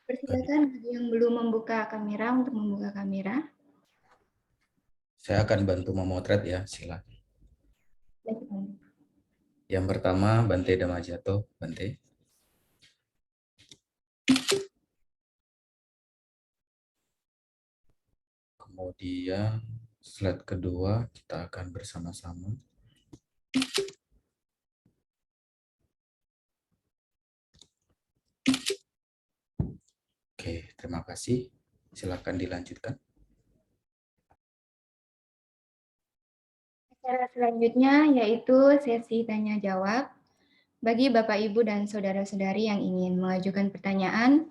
Persilakan bagi yang belum membuka kamera untuk membuka kamera. Saya akan bantu memotret ya, silakan. Baik, Bante. Yang pertama, Bante Damajato. Bante. Kemudian slide kedua kita akan bersama-sama. Oke, terima kasih. Silakan dilanjutkan. Acara selanjutnya yaitu sesi tanya jawab. Bagi Bapak, Ibu, dan saudara-saudari yang ingin mengajukan pertanyaan,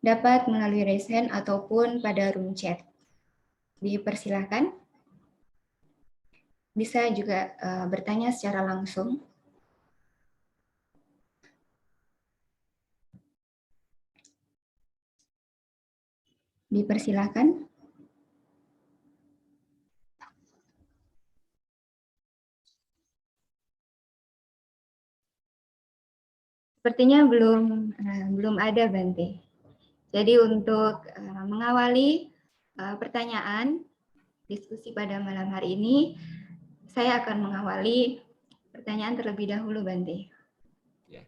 dapat melalui raise hand ataupun pada room chat. Dipersilahkan. Bisa juga bertanya secara langsung. Dipersilahkan. Sepertinya belum ada, Bante. Jadi untuk mengawali pertanyaan diskusi pada malam hari ini, saya akan mengawali pertanyaan terlebih dahulu, Bante. Ya.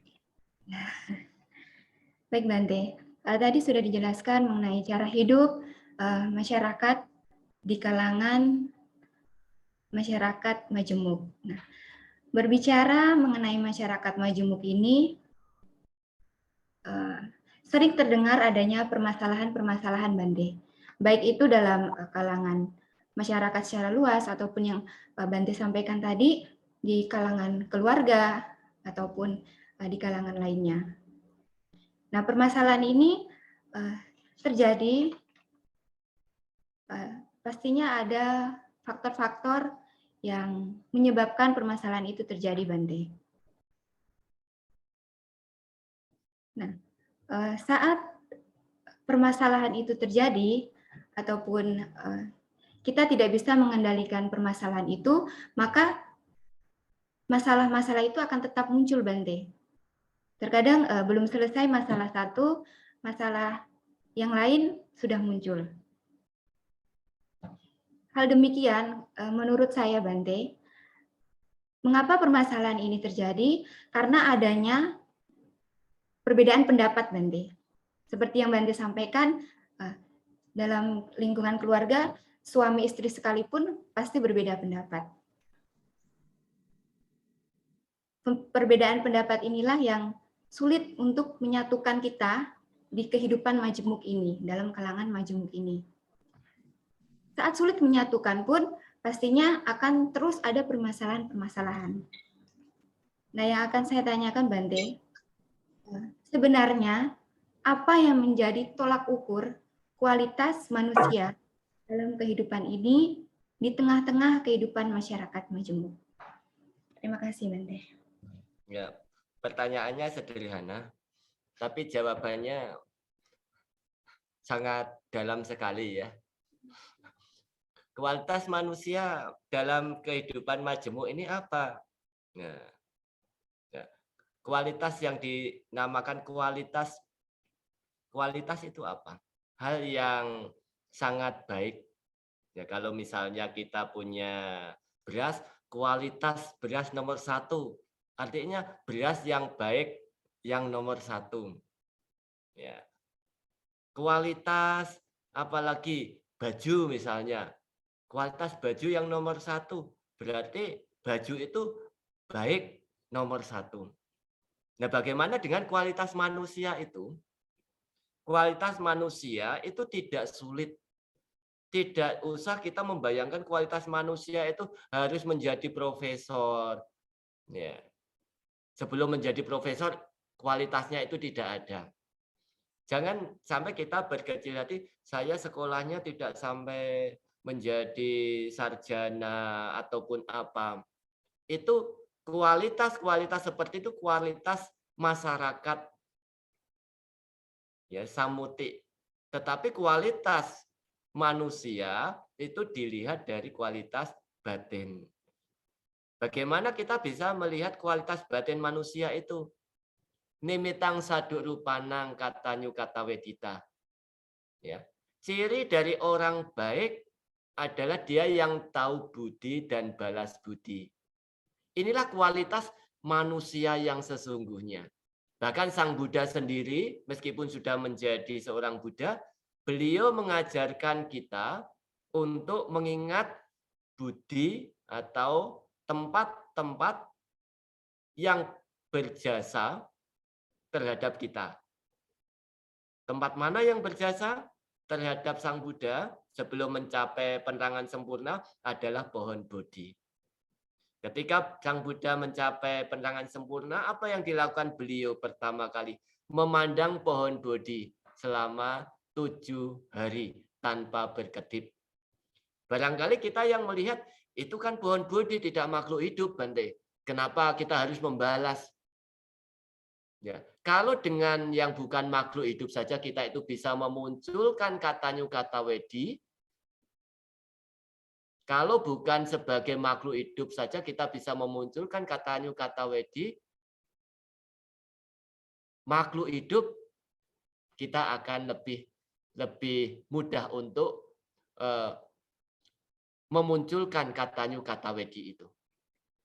Baik, Bante. Tadi sudah dijelaskan mengenai cara hidup masyarakat di kalangan masyarakat majemuk. Nah, berbicara mengenai masyarakat majemuk ini, sering terdengar adanya permasalahan-permasalahan, Bante. Baik itu dalam kalangan masyarakat secara luas ataupun yang Pak Bante sampaikan tadi di kalangan keluarga ataupun di kalangan lainnya. Nah, permasalahan ini terjadi pastinya ada faktor-faktor yang menyebabkan permasalahan itu terjadi, Bante. Nah, saat permasalahan itu terjadi ataupun kita tidak bisa mengendalikan permasalahan itu, maka masalah-masalah itu akan tetap muncul, Bante. Terkadang belum selesai masalah satu, masalah yang lain sudah muncul. Hal demikian menurut saya, Bante, mengapa permasalahan ini terjadi? Karena adanya perbedaan pendapat, Bante. Seperti yang Bante sampaikan, dalam lingkungan keluarga, suami istri sekalipun pasti berbeda pendapat. Perbedaan pendapat inilah yang sulit untuk menyatukan kita di kehidupan majemuk ini, dalam kalangan majemuk ini. Saat sulit menyatukan pun, pastinya akan terus ada permasalahan-permasalahan. Nah, yang akan saya tanyakan, Bante, sebenarnya apa yang menjadi tolak ukur kualitas manusia dalam kehidupan ini di tengah-tengah kehidupan masyarakat majemuk? Terima kasih, Bante. Ya, pertanyaannya sederhana, tapi jawabannya sangat dalam sekali ya. Kualitas manusia dalam kehidupan majemuk ini apa? Nah, ya, kualitas yang dinamakan kualitas itu apa? Hal yang sangat baik. Ya, kalau misalnya kita punya beras, kualitas beras nomor 1, artinya beras yang baik yang nomor 1. Ya. Kualitas apalagi baju misalnya. Kualitas baju yang nomor 1, berarti baju itu baik nomor 1. Nah, bagaimana dengan kualitas manusia itu? Kualitas manusia itu tidak sulit. Tidak usah kita membayangkan kualitas manusia itu harus menjadi profesor. Ya. Sebelum menjadi profesor, kualitasnya itu tidak ada. Jangan sampai kita berkecil hati, saya sekolahnya tidak sampai menjadi sarjana ataupun apa. Itu kualitas seperti itu kualitas masyarakat ya samuti. Tetapi kualitas manusia itu dilihat dari kualitas batin. Bagaimana kita bisa melihat kualitas batin manusia itu? nimitang saduk rupanang katanyu kata wedita. Ya. Ciri dari orang baik adalah dia yang tahu budi dan balas budi. Inilah kualitas manusia yang sesungguhnya. Bahkan Sang Buddha sendiri, meskipun sudah menjadi seorang Buddha, beliau mengajarkan kita untuk mengingat budi atau tempat-tempat yang berjasa terhadap kita. Tempat mana yang berjasa terhadap Sang Buddha sebelum mencapai penerangan sempurna adalah pohon Bodhi. Ketika Sang Buddha mencapai penerangan sempurna, apa yang dilakukan beliau pertama kali? Memandang pohon Bodhi selama 7 hari tanpa berkedip. Barangkali kita yang melihat, itu kan pohon Bodhi tidak makhluk hidup, Bante. Kenapa kita harus membalas? Ya, kalau dengan yang bukan makhluk hidup saja kita itu bisa memunculkan katanyu kata wedi, kalau bukan sebagai makhluk hidup saja kita bisa memunculkan katanyu kata wedi, makhluk hidup kita akan lebih mudah untuk memunculkan katanyu kata wedi itu.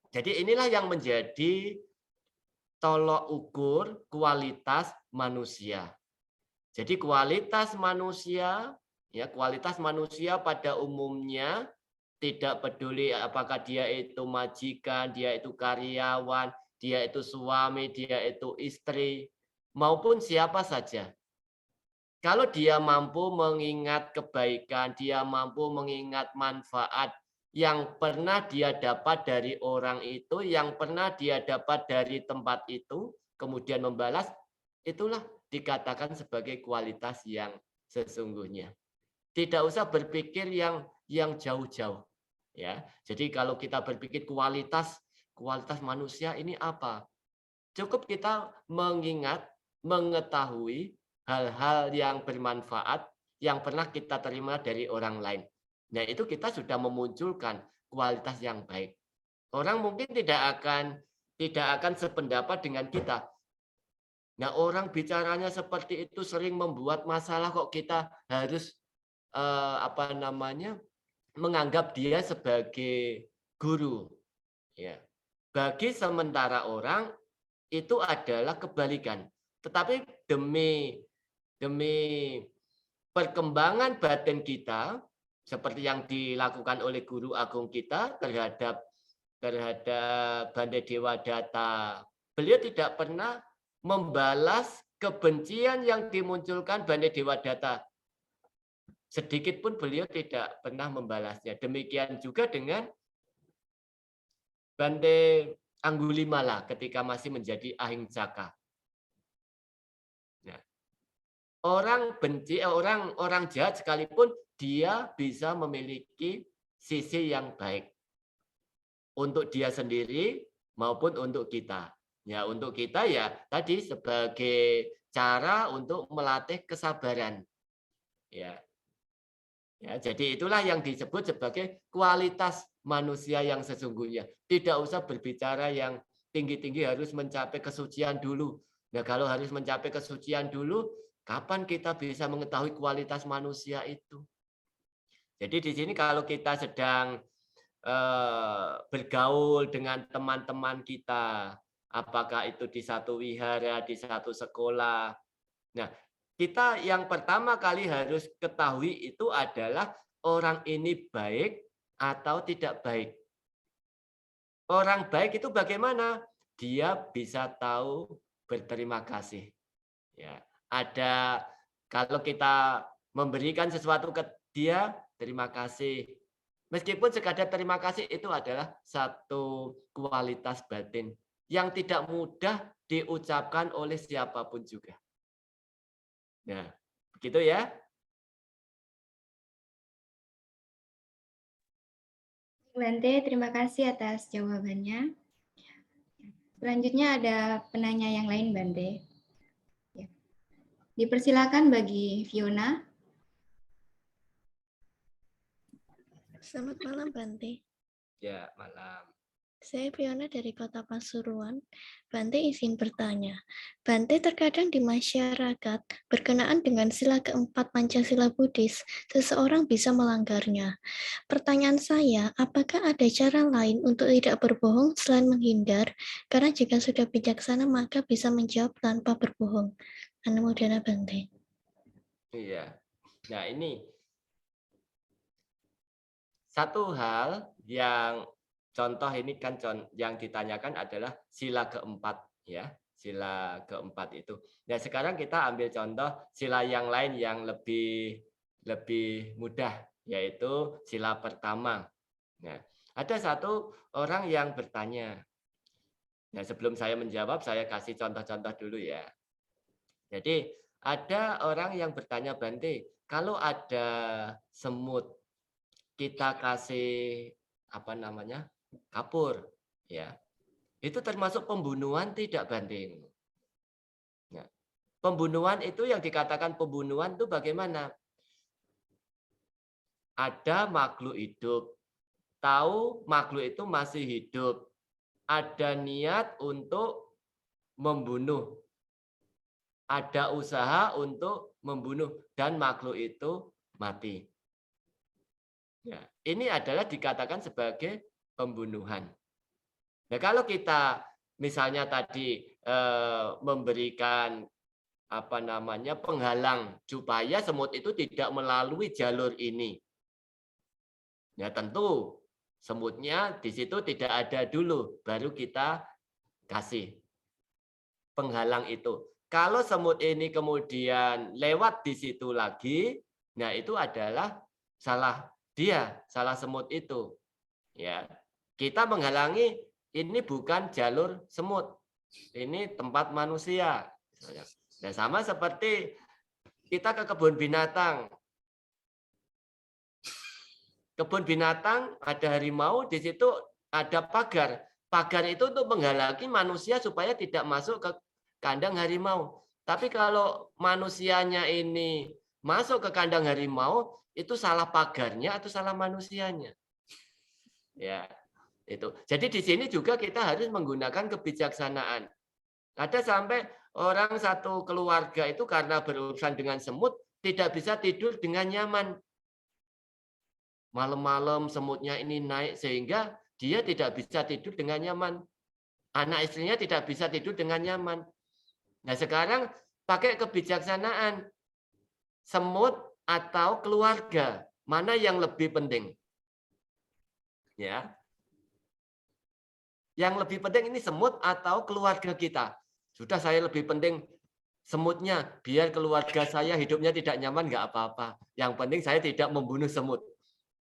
Jadi inilah yang menjadi tolok ukur kualitas manusia. Jadi kualitas manusia, ya kualitas manusia pada umumnya tidak peduli apakah dia itu majikan, dia itu karyawan, dia itu suami, dia itu istri, maupun siapa saja. Kalau dia mampu mengingat kebaikan, dia mampu mengingat manfaat yang pernah dia dapat dari orang itu, yang pernah dia dapat dari tempat itu, kemudian membalas, itulah dikatakan sebagai kualitas yang sesungguhnya. Tidak usah berpikir yang jauh-jauh. Ya, jadi kalau kita berpikir kualitas manusia ini apa? Cukup kita mengingat, mengetahui hal-hal yang bermanfaat yang pernah kita terima dari orang lain. Nah, itu kita sudah memunculkan kualitas yang baik. Orang mungkin tidak akan sependapat dengan kita. Nah, orang bicaranya seperti itu sering membuat masalah kok kita harus menganggap dia sebagai guru. Ya. Bagi sementara orang itu adalah kebalikan. Tetapi demi perkembangan batin kita, seperti yang dilakukan oleh guru agung kita terhadap Bante Dewa Data, beliau tidak pernah membalas kebencian yang dimunculkan Bante Dewa Data. Sedikit pun beliau tidak pernah membalasnya. Demikian juga dengan Bante Anggulimala ketika masih menjadi Ahimsaka. Nah, orang benci, orang jahat sekalipun dia bisa memiliki sisi yang baik untuk dia sendiri maupun untuk kita. Ya, untuk kita ya tadi sebagai cara untuk melatih kesabaran. Ya. Ya, jadi itulah yang disebut sebagai kualitas manusia yang sesungguhnya. Tidak usah berbicara yang tinggi-tinggi harus mencapai kesucian dulu. Nah, kalau harus mencapai kesucian dulu, kapan kita bisa mengetahui kualitas manusia itu? Jadi di sini kalau kita sedang bergaul dengan teman-teman kita, apakah itu di satu wihara, di satu sekolah. Nah, kita yang pertama kali harus ketahui itu adalah orang ini baik atau tidak baik. Orang baik itu bagaimana? Dia bisa tahu berterima kasih. Ya, ada kalau kita memberikan sesuatu ke dia, terima kasih. Meskipun sekadar terima kasih itu adalah satu kualitas batin yang tidak mudah diucapkan oleh siapapun juga. Nah, begitu ya. Bante, terima kasih atas jawabannya. Selanjutnya ada penanya yang lain, Bante. Ya. Dipersilakan bagi Fiona. Selamat malam, Bante. Ya, malam. Saya Fiona dari Kota Pasuruan. Bante izin bertanya. Bante, terkadang di masyarakat berkenaan dengan sila keempat Pancasila Buddhis, seseorang bisa melanggarnya. Pertanyaan saya, apakah ada cara lain untuk tidak berbohong selain menghindar? Karena jika sudah bijaksana, maka bisa menjawab tanpa berbohong. Anumodana Bante. Iya. Nah, ini satu hal yang contoh ini kan yang ditanyakan adalah sila keempat, ya, sila keempat itu. Nah, sekarang kita ambil contoh sila yang lain yang lebih mudah, yaitu sila pertama. Nah, ada satu orang yang bertanya. Nah, sebelum saya menjawab, saya kasih contoh-contoh dulu ya. Jadi ada orang yang bertanya, Bante, kalau ada semut kita kasih apa namanya kapur, ya itu termasuk pembunuhan tidak, Bante? Nah, pembunuhan itu yang dikatakan pembunuhan itu bagaimana? Ada makhluk hidup, tahu makhluk itu masih hidup, ada niat untuk membunuh, ada usaha untuk membunuh, dan makhluk itu mati. Ya, ini adalah dikatakan sebagai pembunuhan. Nah, kalau kita misalnya tadi memberikan apa namanya penghalang supaya semut itu tidak melalui jalur ini, ya tentu semutnya di situ tidak ada dulu, baru kita kasih penghalang itu. Kalau semut ini kemudian lewat di situ lagi, nah itu adalah salah dia, salah semut itu. Ya, kita menghalangi ini bukan jalur semut, ini tempat manusia. Nah, sama seperti kita ke kebun binatang. Kebun binatang ada harimau, di situ ada pagar. Pagar itu untuk menghalangi manusia supaya tidak masuk ke kandang harimau. Tapi kalau manusianya ini masuk ke kandang harimau, itu salah pagarnya atau salah manusianya? Ya, itu. Jadi di sini juga kita harus menggunakan kebijaksanaan. Ada sampai orang satu keluarga itu karena berurusan dengan semut tidak bisa tidur dengan nyaman. Malam-malam semutnya ini naik sehingga dia tidak bisa tidur dengan nyaman. Anak istrinya tidak bisa tidur dengan nyaman. Nah, sekarang pakai kebijaksanaan. Semut atau keluarga, mana yang lebih penting? Ya. Yang lebih penting ini semut atau keluarga kita. Sudah, saya lebih penting semutnya, biar keluarga saya hidupnya tidak nyaman nggak apa-apa. Yang penting saya tidak membunuh semut.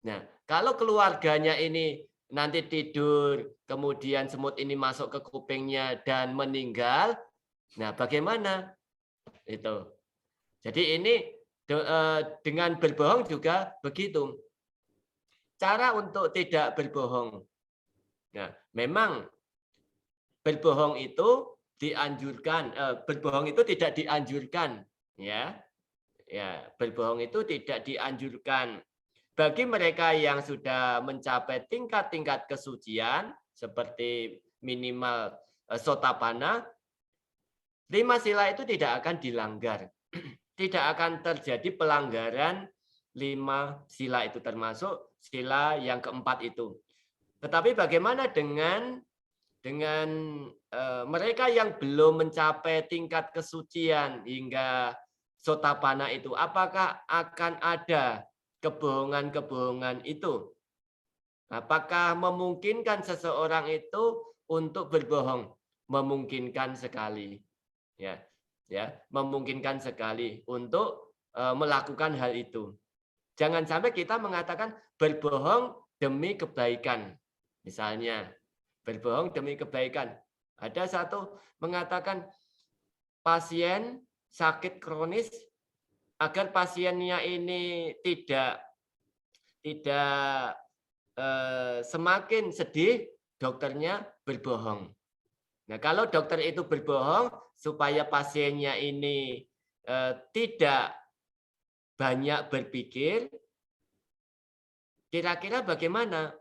Nah, kalau keluarganya ini nanti tidur, kemudian semut ini masuk ke kupingnya dan meninggal, nah bagaimana? Itu. Jadi ini dengan berbohong juga begitu. Cara untuk tidak berbohong. Nah, memang berbohong itu dianjurkan, berbohong itu tidak dianjurkan, ya. Ya, berbohong itu tidak dianjurkan. Bagi mereka yang sudah mencapai tingkat-tingkat kesucian seperti minimal Sotapanna, 5 sila itu tidak akan dilanggar. Tidak akan terjadi pelanggaran 5 sila itu, termasuk sila yang keempat itu. Tetapi bagaimana dengan mereka yang belum mencapai tingkat kesucian hingga Sotapanna itu? Apakah akan ada kebohongan-kebohongan itu? Apakah memungkinkan seseorang itu untuk berbohong? Memungkinkan sekali. Ya, ya, memungkinkan sekali untuk melakukan hal itu. Jangan sampai kita mengatakan berbohong demi kebaikan. Misalnya, berbohong demi kebaikan. Ada satu mengatakan pasien sakit kronis, agar pasiennya ini tidak semakin sedih, dokternya berbohong. Nah, kalau dokter itu berbohong supaya pasiennya ini tidak banyak berpikir, kira-kira bagaimana?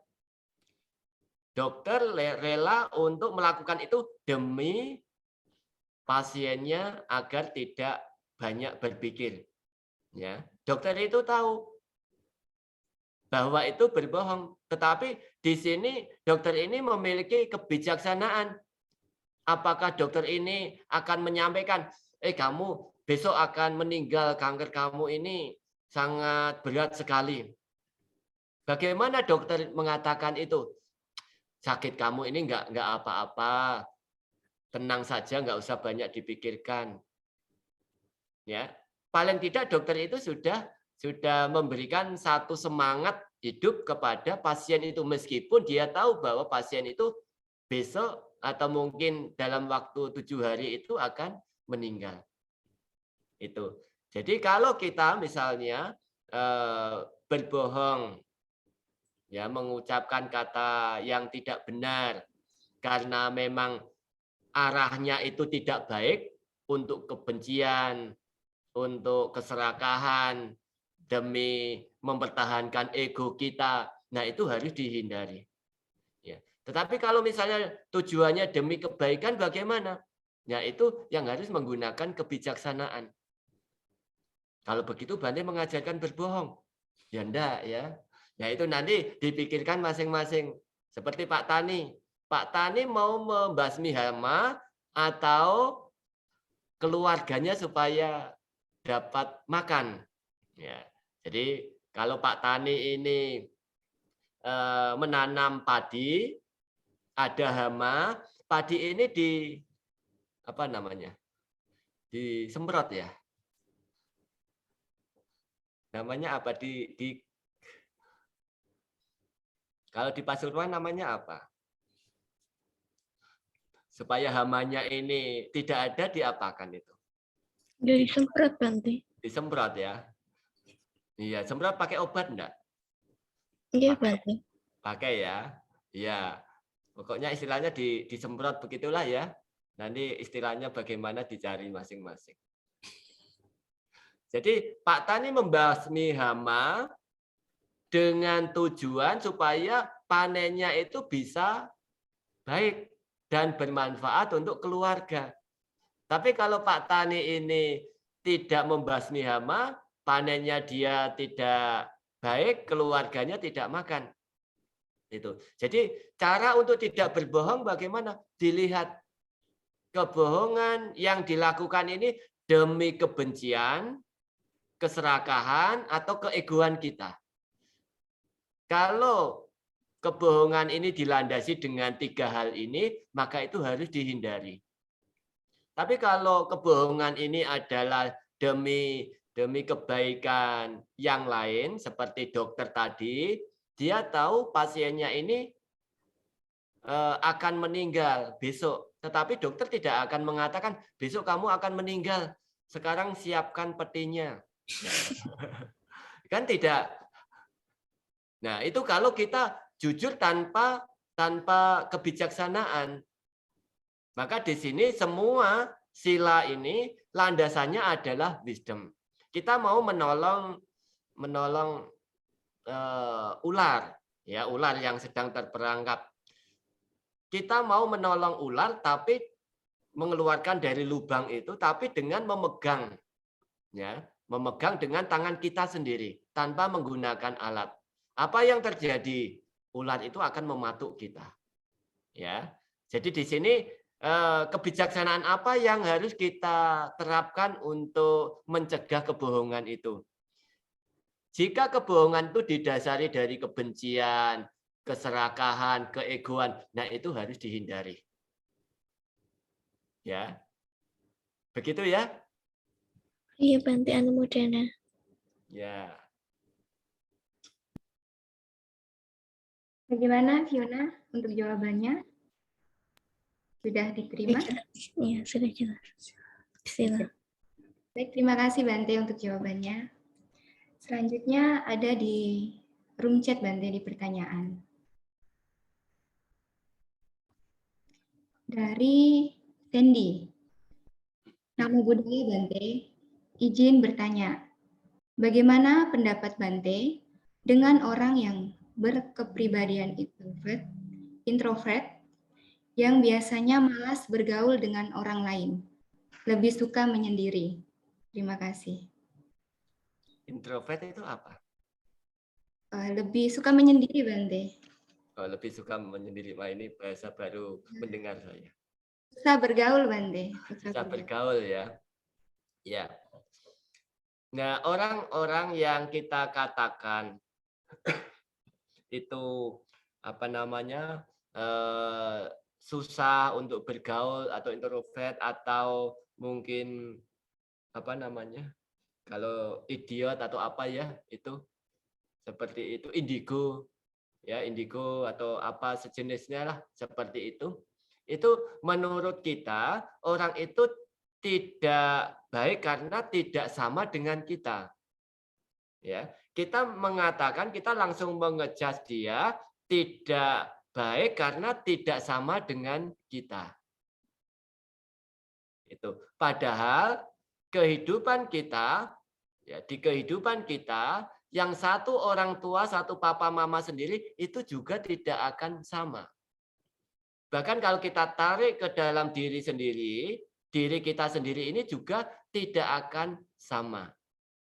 dokter rela untuk melakukan itu demi pasiennya agar tidak banyak berpikir. Ya, dokter itu tahu bahwa itu berbohong, tetapi di sini dokter ini memiliki kebijaksanaan. Apakah dokter ini akan menyampaikan, kamu besok akan meninggal, kanker kamu ini sangat berat sekali. Bagaimana dokter mengatakan itu? Sakit kamu ini enggak apa-apa, tenang saja, enggak usah banyak dipikirkan. Ya, paling tidak dokter itu sudah memberikan satu semangat hidup kepada pasien itu, meskipun dia tahu bahwa pasien itu besok atau mungkin dalam waktu 7 hari itu akan meninggal. Itu. Jadi kalau kita misalnya berbohong, ya, mengucapkan kata yang tidak benar karena memang arahnya itu tidak baik untuk kebencian, untuk keserakahan, demi mempertahankan ego kita, nah itu harus dihindari. Ya. Tetapi kalau misalnya tujuannya demi kebaikan bagaimana? Ya itu yang harus menggunakan kebijaksanaan. Kalau begitu Bante mengajarkan berbohong. Ya enggak ya. Ya itu nanti dipikirkan masing-masing. Seperti Pak Tani. Pak Tani mau membasmi hama atau keluarganya supaya dapat makan. Ya. Jadi kalau Pak Tani ini menanam padi, ada hama, padi ini disemprot ya. Namanya apa? Kalau di Pasuruan namanya apa? Supaya hamanya ini tidak ada, diapakan itu? Disemprot, Bante. Disemprot ya. Iya, semprot pakai obat enggak? Iya, Bante. Pakai ya. Iya. Pokoknya istilahnya disemprot begitulah ya. Nanti istilahnya bagaimana dicari masing-masing. Jadi Pak Tani membasmi hama dengan tujuan supaya panennya itu bisa baik dan bermanfaat untuk keluarga. Tapi kalau Pak Tani ini tidak membasmi hama, panennya dia tidak baik, keluarganya tidak makan. Itu. Jadi cara untuk tidak berbohong bagaimana? Dilihat kebohongan yang dilakukan ini demi kebencian, keserakahan, atau keegoan kita. Kalau kebohongan ini dilandasi dengan 3 hal ini, maka itu harus dihindari. Tapi kalau kebohongan ini adalah demi kebaikan yang lain, seperti dokter tadi, dia tahu pasiennya ini akan meninggal besok. Tetapi dokter tidak akan mengatakan, besok kamu akan meninggal, sekarang siapkan petinya. Kan tidak. Nah, itu kalau kita jujur tanpa kebijaksanaan. Maka di sini semua sila ini landasannya adalah wisdom. Kita mau menolong ular, ya, ular yang sedang terperangkap. Kita mau menolong ular tapi mengeluarkan dari lubang itu, tapi dengan memegang, ya, memegang dengan tangan kita sendiri tanpa menggunakan alat. Apa yang terjadi? Ular itu akan mematuk kita. Ya. Jadi di sini kebijaksanaan apa yang harus kita terapkan untuk mencegah kebohongan itu? Jika kebohongan itu didasari dari kebencian, keserakahan, keegoan, nah itu harus dihindari. Ya. Begitu ya? Iya, Bante Anumodana. Ya. Bagaimana Fiona untuk jawabannya? Sudah diterima? Iya, sudah jelas. Silakan. Baik, terima kasih Bante untuk jawabannya. Selanjutnya ada di room chat Bante di pertanyaan. Dari Sandy. Namo Buddhaya Bante, izin bertanya. Bagaimana pendapat Bante dengan orang yang berkepribadian introvert introvert yang biasanya malas bergaul dengan orang lain, lebih suka menyendiri. Terima kasih. Introvert itu apa? Lebih suka menyendiri, Bante. Oh, lebih suka menyendiri. Wah, ini bahasa baru mendengar saya. Susah bergaul, Bante. Susah bergaul ya. Ya. Nah, orang-orang yang kita katakan itu apa namanya susah untuk bergaul atau introvert atau mungkin apa namanya kalau idiot atau apa ya itu seperti itu indigo ya indigo atau apa sejenisnya lah seperti itu menurut kita orang itu tidak baik karena tidak sama dengan kita ya kita mengatakan kita langsung mengejudge dia tidak baik karena tidak sama dengan kita itu padahal kehidupan kita ya di kehidupan kita yang satu orang tua satu papa mama sendiri itu juga tidak akan sama bahkan kalau kita tarik ke dalam diri sendiri diri kita sendiri ini juga tidak akan sama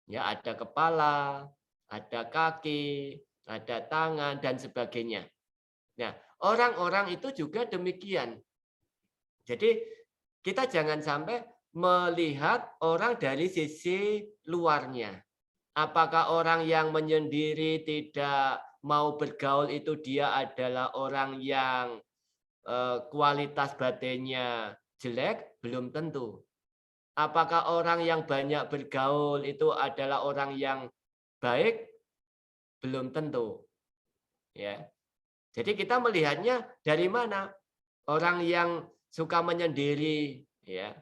ya ada kepala ada kaki ada tangan dan sebagainya nah orang-orang itu juga demikian jadi kita jangan sampai melihat orang dari sisi luarnya. Apakah orang yang menyendiri tidak mau bergaul itu dia adalah orang yang kualitas batinnya jelek? Belum tentu. Apakah orang yang banyak bergaul itu adalah orang yang baik? Belum tentu. Ya. Jadi kita melihatnya dari mana? Orang yang suka menyendiri ya.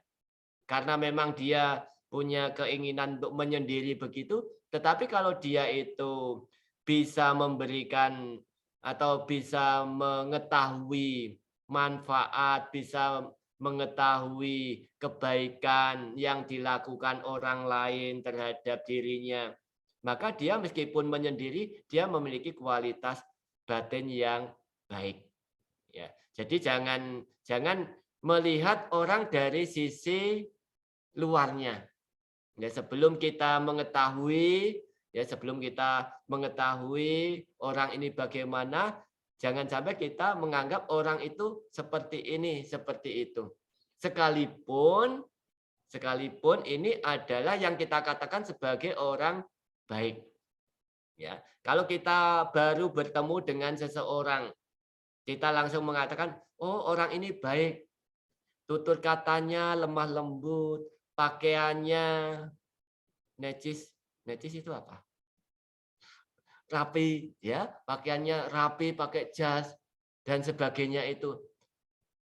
Karena memang dia punya keinginan untuk menyendiri begitu, tetapi kalau dia itu bisa memberikan atau bisa mengetahui manfaat, bisa mengetahui kebaikan yang dilakukan orang lain terhadap dirinya, maka dia meskipun menyendiri, dia memiliki kualitas batin yang baik. Ya, jadi jangan melihat orang dari sisi luarnya. Ya, sebelum kita mengetahui orang ini bagaimana, jangan sampai kita menganggap orang itu seperti ini, seperti itu. Sekalipun ini adalah yang kita katakan sebagai orang baik. Ya, kalau kita baru bertemu dengan seseorang, kita langsung mengatakan, oh orang ini baik. Tutur katanya lemah lembut, pakaiannya necis itu apa? Rapi, ya, pakaiannya rapi, pakai jas dan sebagainya itu.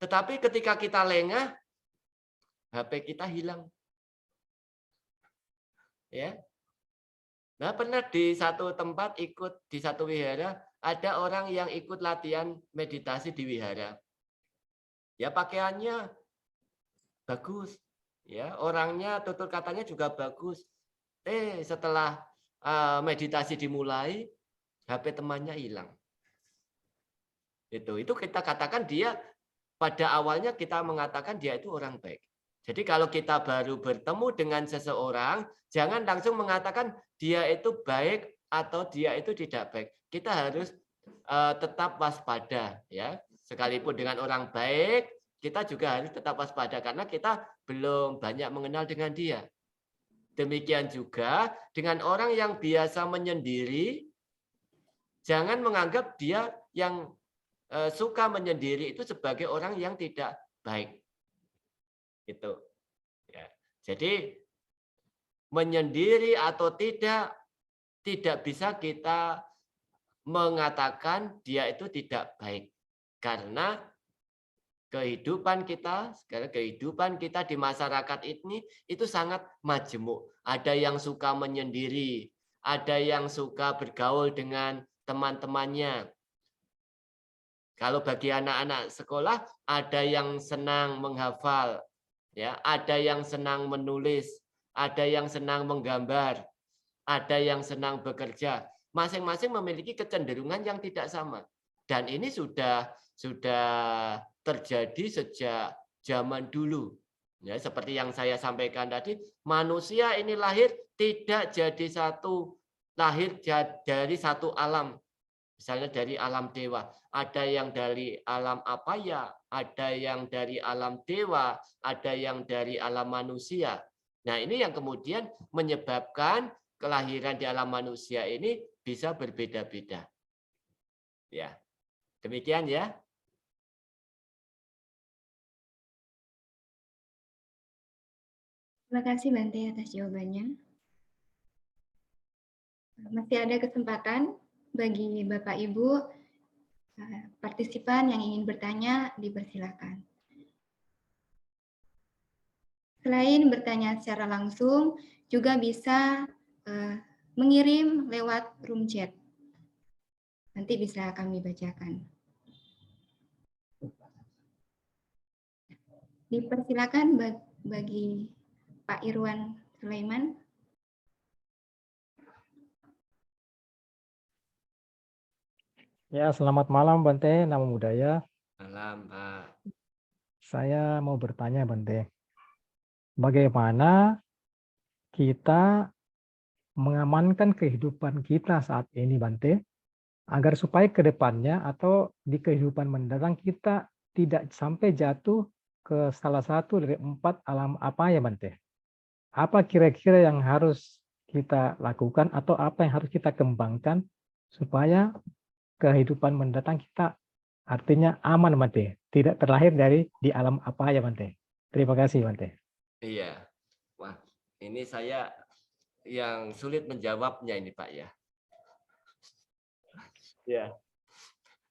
Tetapi ketika kita lengah, HP kita hilang. Ya. Nah, pernah di satu tempat ikut di satu wihara, ada orang yang ikut latihan meditasi di wihara. Ya, pakaiannya bagus. Ya, orangnya tutur katanya juga bagus. Setelah meditasi dimulai, HP temannya hilang. Itu kita katakan dia pada awalnya kita mengatakan dia itu orang baik. Jadi kalau kita baru bertemu dengan seseorang, jangan langsung mengatakan dia itu baik atau dia itu tidak baik. Kita harus tetap waspada ya. Sekalipun dengan orang baik, kita juga harus tetap waspada karena kita belum banyak mengenal dengan dia. Demikian juga dengan orang yang biasa menyendiri, jangan menganggap dia yang suka menyendiri itu sebagai orang yang tidak baik. Itu. Ya. Jadi menyendiri atau tidak bisa kita mengatakan dia itu tidak baik. Karena kehidupan kita di masyarakat ini itu sangat majemuk. Ada yang suka menyendiri, ada yang suka bergaul dengan teman-temannya. Kalau bagi anak-anak sekolah, ada yang senang menghafal, ya, ada yang senang menulis, ada yang senang menggambar, ada yang senang bekerja. Masing-masing memiliki kecenderungan yang tidak sama. Dan ini sudah sudah terjadi sejak zaman dulu. Ya, seperti yang saya sampaikan tadi, manusia ini lahir tidak jadi satu, lahir dari satu alam. Misalnya dari alam dewa, ada yang dari alam apaya, ada yang dari alam dewa, ada yang dari alam manusia. Nah, ini yang kemudian menyebabkan kelahiran di alam manusia ini bisa berbeda-beda. Ya, demikian ya. Terima kasih Bante atas jawabannya. Masih ada kesempatan bagi Bapak Ibu partisipan yang ingin bertanya, dipersilakan. Selain bertanya secara langsung, juga bisa mengirim lewat room chat. Nanti bisa kami bacakan. Dipersilakan bagi Pak Irwan Sulaiman. Ya, selamat malam Bante, Namo Buddhaya. Malam, Pak. Saya mau bertanya Bante, bagaimana kita mengamankan kehidupan kita saat ini Bante, agar supaya ke depannya atau di kehidupan mendatang kita tidak sampai jatuh ke salah satu dari 4 alam apa ya Bante? Apa kira-kira yang harus kita lakukan atau apa yang harus kita kembangkan supaya kehidupan mendatang kita artinya aman Bante, tidak terlahir dari di alam apa ya Bante? Terima kasih Bante. Iya. Wah, ini saya yang sulit menjawabnya ini Pak ya. Ya.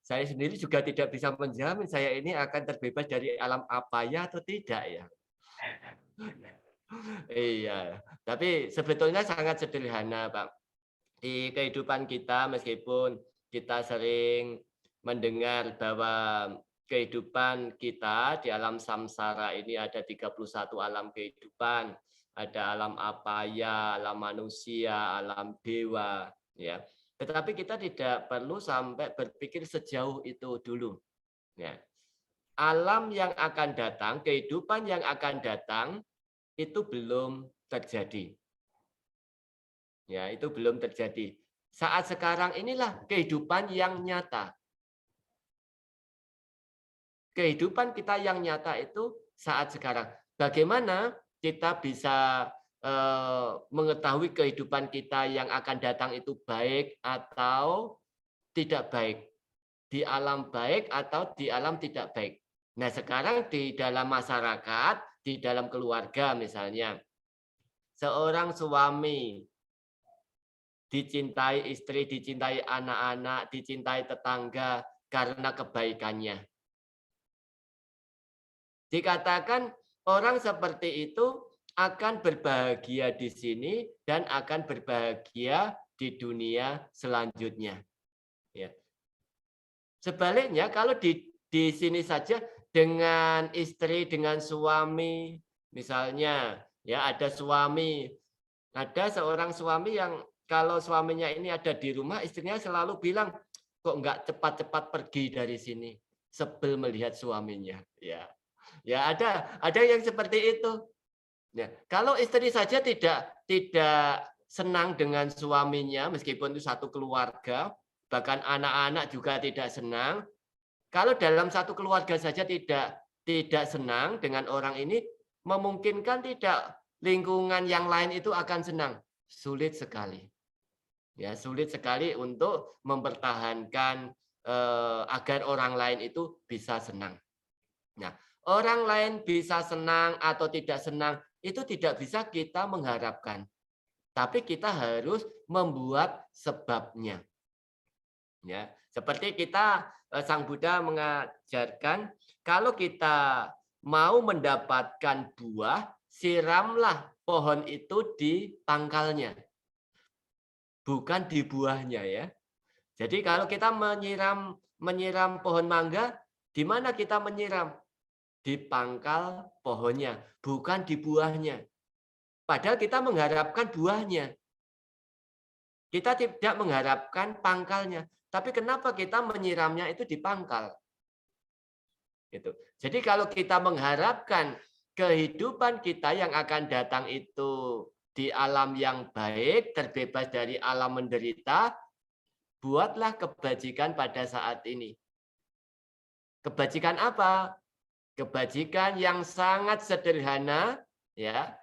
Saya sendiri juga tidak bisa menjamin saya ini akan terbebas dari alam apaya atau tidak ya. Iya, tapi sebetulnya sangat sederhana, Pak. Di kehidupan kita, meskipun kita sering mendengar bahwa kehidupan kita di alam samsara ini ada 31 alam kehidupan, ada alam apaya, alam manusia, alam dewa, ya. Tetapi kita tidak perlu sampai berpikir sejauh itu dulu, ya. Alam yang akan datang, kehidupan yang akan datang itu belum terjadi. Ya, itu belum terjadi. Saat sekarang inilah kehidupan yang nyata. Kehidupan kita yang nyata itu saat sekarang. Bagaimana kita bisa mengetahui kehidupan kita yang akan datang itu baik atau tidak baik? Di alam baik atau di alam tidak baik? Nah, sekarang di dalam masyarakat, di dalam keluarga misalnya, seorang suami dicintai istri, dicintai anak-anak, dicintai tetangga karena kebaikannya. Dikatakan orang seperti itu akan berbahagia di sini dan akan berbahagia di dunia selanjutnya. Ya. Sebaliknya kalau di sini saja dengan istri, dengan suami, misalnya ya ada suami, ada seorang suami yang kalau suaminya ini ada di rumah, istrinya selalu bilang, kok nggak cepat-cepat pergi dari sini, sebel melihat suaminya. Ya ada yang seperti itu. Ya, kalau istri saja tidak senang dengan suaminya, meskipun itu satu keluarga, bahkan anak-anak juga tidak senang. Kalau dalam satu keluarga saja tidak senang dengan orang ini, memungkinkan tidak lingkungan yang lain itu akan senang. Sulit sekali. Ya, sulit sekali untuk mempertahankan agar orang lain itu bisa senang. Nah, orang lain bisa senang atau tidak senang itu tidak bisa kita mengharapkan. Tapi kita harus membuat sebabnya. Ya, seperti kita Sang Buddha mengajarkan, kalau kita mau mendapatkan buah, siramlah pohon itu di pangkalnya, bukan di buahnya ya. Jadi kalau kita menyiram pohon mangga, di mana kita menyiram? Di pangkal pohonnya, bukan di buahnya. Padahal kita mengharapkan buahnya. Kita tidak mengharapkan pangkalnya. Tapi kenapa kita menyiramnya itu di pangkal? Gitu. Jadi kalau kita mengharapkan kehidupan kita yang akan datang itu di alam yang baik, terbebas dari alam menderita, buatlah kebajikan pada saat ini. Kebajikan apa? Kebajikan yang sangat sederhana, ya.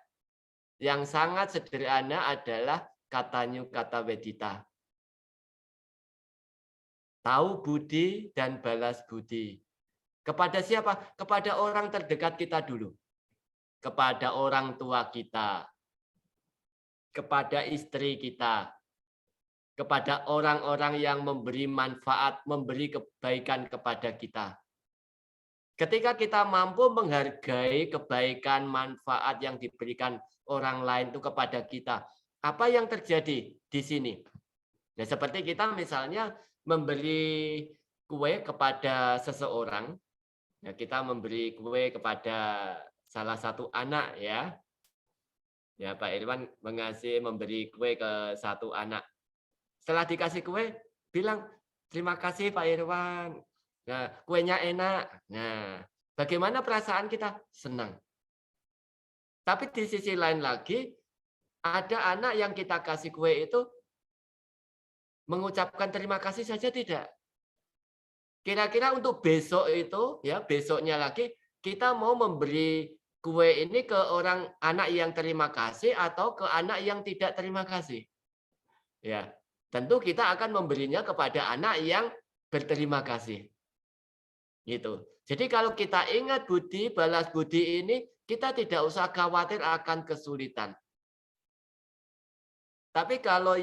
Yang sangat sederhana adalah katanya kata wedita. Tahu budi dan balas budi. Kepada siapa? Kepada orang terdekat kita dulu. Kepada orang tua kita. Kepada istri kita. Kepada orang-orang yang memberi manfaat, memberi kebaikan kepada kita. Ketika kita mampu menghargai kebaikan, manfaat yang diberikan orang lain itu kepada kita, apa yang terjadi di sini? Ya, seperti kita misalnya memberi kue kepada seseorang, ya, kita memberi kue kepada salah satu anak, ya. Ya, Pak Irwan memberi kue ke satu anak. Setelah dikasih kue, bilang terima kasih Pak Irwan. Nah, kuenya enak. Nah, bagaimana perasaan kita? Senang. Tapi di sisi lain lagi, ada anak yang kita kasih kue itu mengucapkan terima kasih saja tidak. Kira-kira untuk besok itu, ya besoknya lagi, kita mau memberi kue ini ke orang anak yang terima kasih atau ke anak yang tidak terima kasih. Ya, tentu kita akan memberinya kepada anak yang berterima kasih. Gitu. Jadi kalau kita ingat budi, balas budi ini, kita tidak usah khawatir akan kesulitan. Tapi kalau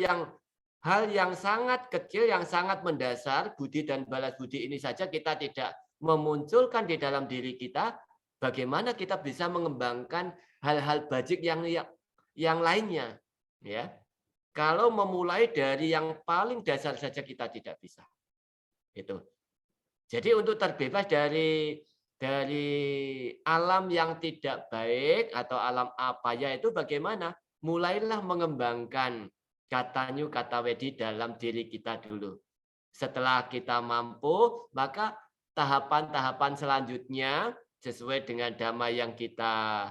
hal yang sangat kecil, yang sangat mendasar, budi dan balas budi ini saja kita tidak memunculkan di dalam diri kita, bagaimana kita bisa mengembangkan hal-hal bajik yang lainnya, ya? Kalau memulai dari yang paling dasar saja kita tidak bisa. Itu. Jadi untuk terbebas dari alam yang tidak baik atau alam apaya itu bagaimana? Mulailah mengembangkan katanya kata wedi dalam diri kita dulu. Setelah kita mampu, maka tahapan-tahapan selanjutnya sesuai dengan dhamma yang kita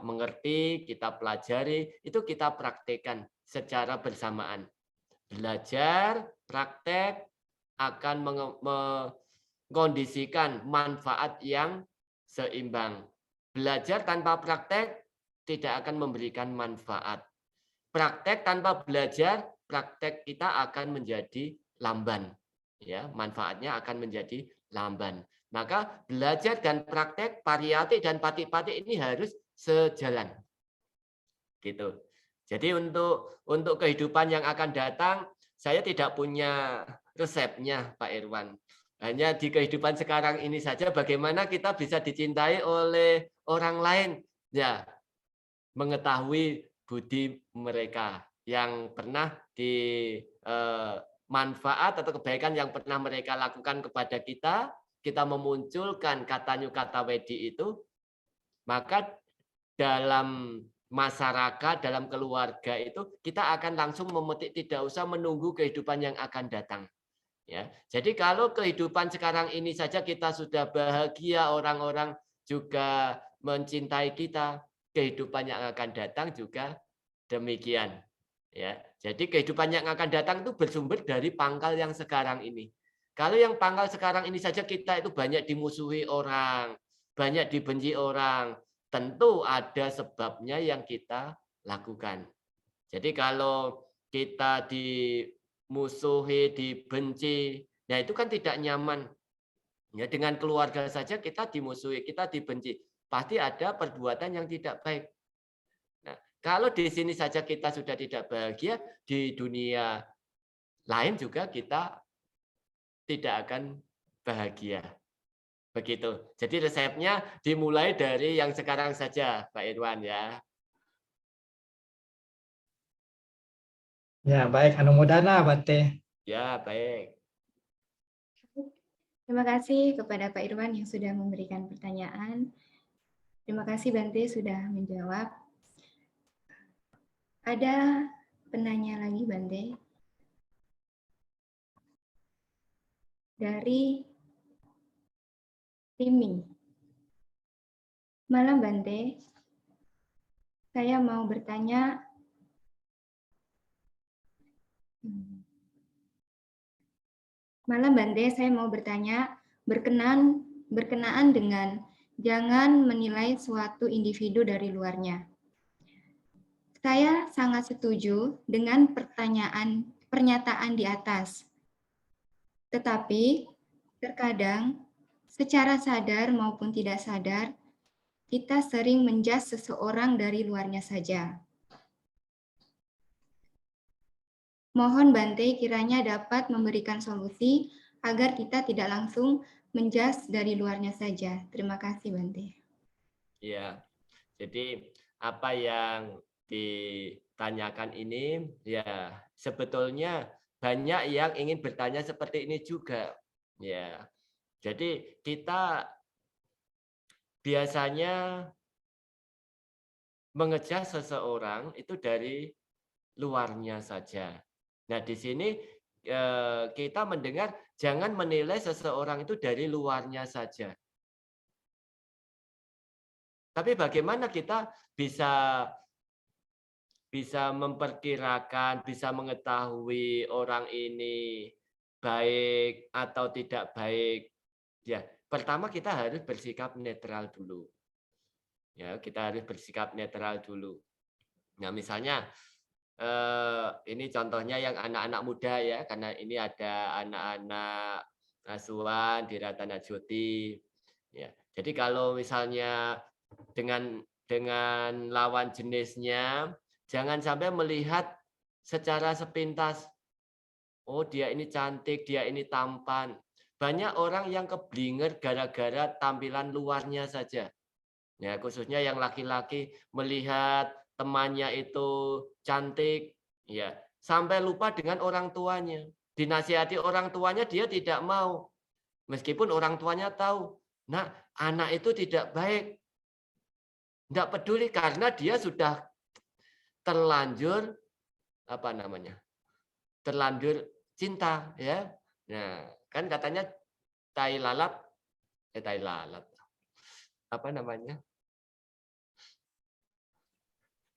mengerti, kita pelajari, itu kita praktekkan secara bersamaan. Belajar, praktek, akan mengkondisikan manfaat yang seimbang. Belajar tanpa praktek tidak akan memberikan manfaat. Praktek tanpa belajar, praktek kita akan menjadi lamban. Ya, manfaatnya akan menjadi lamban. Maka belajar dan praktek, pariyati dan pati-pati ini harus sejalan. Gitu. Jadi untuk kehidupan yang akan datang, saya tidak punya resepnya, Pak Irwan. Hanya di kehidupan sekarang ini saja bagaimana kita bisa dicintai oleh orang lain. Ya, mengetahui budi mereka yang pernah manfaat atau kebaikan yang pernah mereka lakukan kepada kita memunculkan katanya kata wedi itu, maka dalam masyarakat, dalam keluarga itu kita akan langsung memetik, tidak usah menunggu kehidupan yang akan datang. Ya, jadi kalau kehidupan sekarang ini saja kita sudah bahagia, orang-orang juga mencintai kita, kehidupan yang akan datang juga demikian. Ya, jadi kehidupan yang akan datang itu bersumber dari pangkal yang sekarang ini. Kalau yang pangkal sekarang ini saja kita itu banyak dimusuhi orang, banyak dibenci orang, tentu ada sebabnya yang kita lakukan. Jadi kalau kita dimusuhi, dibenci, ya itu kan tidak nyaman. Ya, dengan keluarga saja kita dimusuhi, kita dibenci, pasti ada perbuatan yang tidak baik. Nah, kalau di sini saja kita sudah tidak bahagia, di dunia lain juga kita tidak akan bahagia. Begitu. Jadi resepnya dimulai dari yang sekarang saja, Pak Irwan, ya. Ya, baik. Anumodana, Bante. Ya, baik. Terima kasih kepada Pak Irwan yang sudah memberikan pertanyaan. Terima kasih Bante sudah menjawab. Ada penanya lagi Bante. Dari Timi. Malam Bante, saya mau bertanya. Malam Bante, saya mau bertanya berkenaan dengan jangan menilai suatu individu dari luarnya. Saya sangat setuju dengan pernyataan di atas. Tetapi terkadang secara sadar maupun tidak sadar kita sering menjudge seseorang dari luarnya saja. Mohon Bante kiranya dapat memberikan solusi agar kita tidak langsung menjudge dari luarnya saja. Terima kasih Bante. Ya, jadi apa yang ditanyakan ini ya sebetulnya banyak yang ingin bertanya seperti ini juga. Ya, jadi kita biasanya mengejar seseorang itu dari luarnya saja. Nah, di sini kita mendengar jangan menilai seseorang itu dari luarnya saja. Tapi bagaimana kita bisa memperkirakan, bisa mengetahui orang ini baik atau tidak baik? Ya, pertama kita harus bersikap netral dulu. Ya, kita harus bersikap netral dulu. Nah, misalnya ini contohnya yang anak-anak muda ya, karena ini ada anak-anak asuhan di Ratana Joti. Ya, jadi kalau misalnya dengan lawan jenisnya, jangan sampai melihat secara sepintas. Oh, dia ini cantik, dia ini tampan. Banyak orang yang keblinger gara-gara tampilan luarnya saja. Ya, khususnya yang laki-laki melihat temannya itu cantik, ya, sampai lupa dengan orang tuanya. Dinasihati orang tuanya dia tidak mau. Meskipun orang tuanya tahu, nah, anak itu tidak baik. Tidak peduli karena dia sudah terlanjur terlanjur cinta, ya. Nah, kan katanya tai lalat.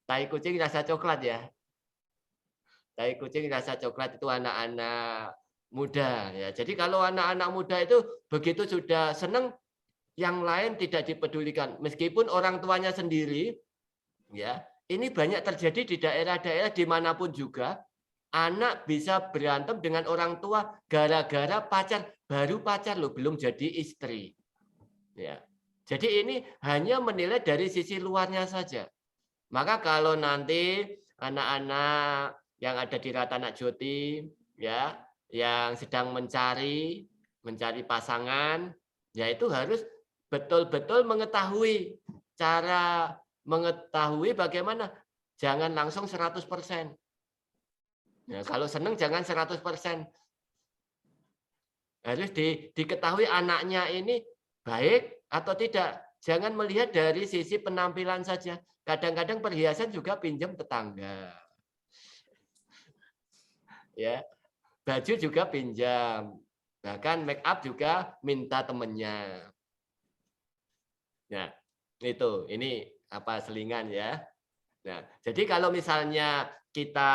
Tai kucing rasa coklat ya. Tai kucing rasa coklat itu anak-anak muda ya. Jadi kalau anak-anak muda itu begitu sudah senang, yang lain tidak dipedulikan. Meskipun orang tuanya sendiri, ya, ini banyak terjadi di daerah-daerah dimanapun juga. Anak bisa berantem dengan orang tua gara-gara baru pacar loh, belum jadi istri. Ya. Jadi ini hanya menilai dari sisi luarnya saja. Maka kalau nanti anak-anak yang ada di Ratana Joti, ya, yang sedang mencari pasangan, ya itu harus betul-betul mengetahui cara mengetahui bagaimana. Jangan langsung 100%. Ya, kalau senang jangan 100%. Harus diketahui anaknya ini baik atau tidak. Jangan melihat dari sisi penampilan saja. Kadang-kadang perhiasan juga pinjam tetangga. Ya, baju juga pinjam. Bahkan make up juga minta temennya. Nah, itu ini selingan ya. Nah, jadi kalau misalnya kita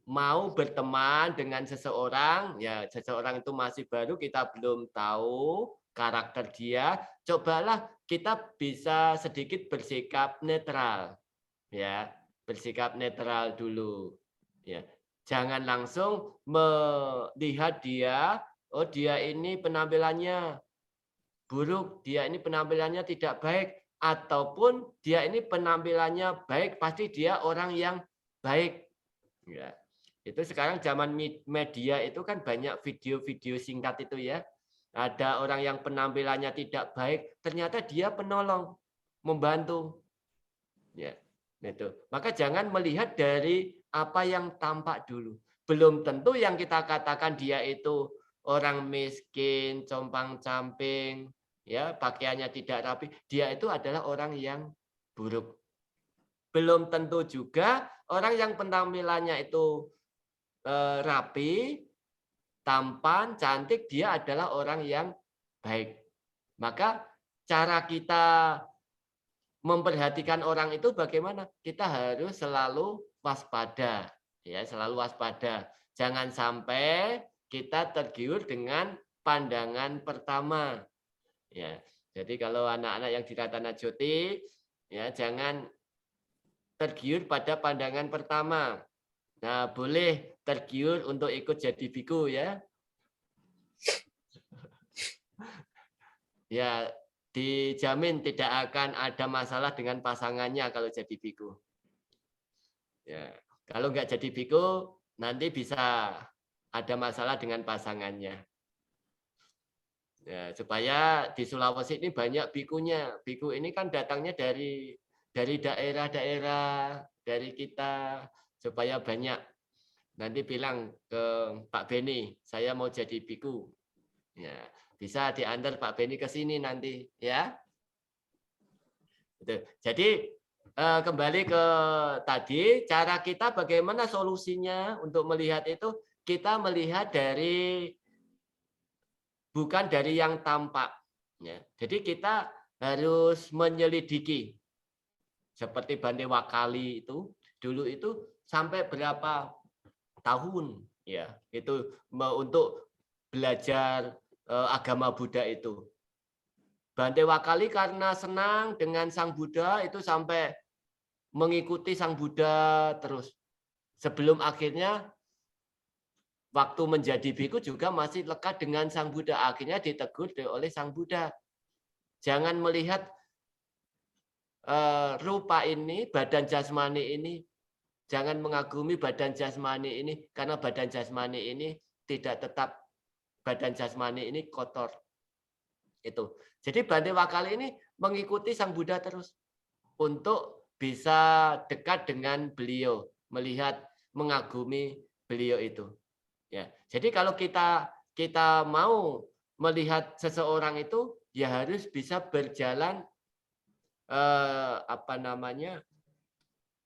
mau berteman dengan seseorang, ya seseorang itu masih baru, kita belum tahu karakter dia, cobalah kita bisa sedikit bersikap netral. Ya, bersikap netral dulu. Ya. Jangan langsung melihat dia, oh dia ini penampilannya buruk, dia ini penampilannya tidak baik, ataupun dia ini penampilannya baik, pasti dia orang yang baik. Ya. Itu sekarang zaman media itu kan banyak video-video singkat itu ya. Ada orang yang penampilannya tidak baik, ternyata dia penolong, membantu. Ya, itu. Maka jangan melihat dari apa yang tampak dulu. Belum tentu yang kita katakan dia itu orang miskin, compang-camping, ya, pakaiannya tidak rapi, dia itu adalah orang yang buruk. Belum tentu juga orang yang penampilannya itu rapi, tampan, cantik, dia adalah orang yang baik. Maka cara kita memperhatikan orang itu bagaimana? Kita harus selalu waspada, ya, selalu waspada. Jangan sampai kita tergiur dengan pandangan pertama. Ya, jadi kalau anak-anak yang di Ratanajoti, ya jangan tergiur pada pandangan pertama. Nah, boleh tergiur untuk ikut jadi biku ya. Ya, dijamin tidak akan ada masalah dengan pasangannya kalau jadi biku. Ya, kalau nggak jadi biku, nanti bisa ada masalah dengan pasangannya. Ya, supaya di Sulawesi ini banyak bikunya. Biku ini kan datangnya dari daerah-daerah, dari kita, supaya banyak. Nanti bilang ke Pak Beni, saya mau jadi biku. Ya, bisa diantar Pak Beni ke sini nanti, ya. Jadi kembali ke tadi, cara kita bagaimana solusinya untuk melihat itu, kita melihat bukan dari yang tampak. Ya. Jadi kita harus menyelidiki. Seperti Bante Wakali itu, dulu itu sampai berapa tahun ya itu untuk belajar agama Buddha itu. Bante Wakali karena senang dengan Sang Buddha itu sampai mengikuti Sang Buddha terus. Sebelum akhirnya waktu menjadi biku juga masih lekat dengan Sang Buddha. Akhirnya ditegur oleh Sang Buddha. Jangan melihat rupa ini, badan jasmani ini. Jangan mengagumi badan jasmani ini, karena badan jasmani ini tidak tetap. Badan jasmani ini kotor. Itu. Jadi Bante Wakali ini mengikuti Sang Buddha terus untuk bisa dekat dengan beliau, melihat, mengagumi beliau itu. Ya. Jadi kalau kita mau melihat seseorang itu, ya harus bisa berjalan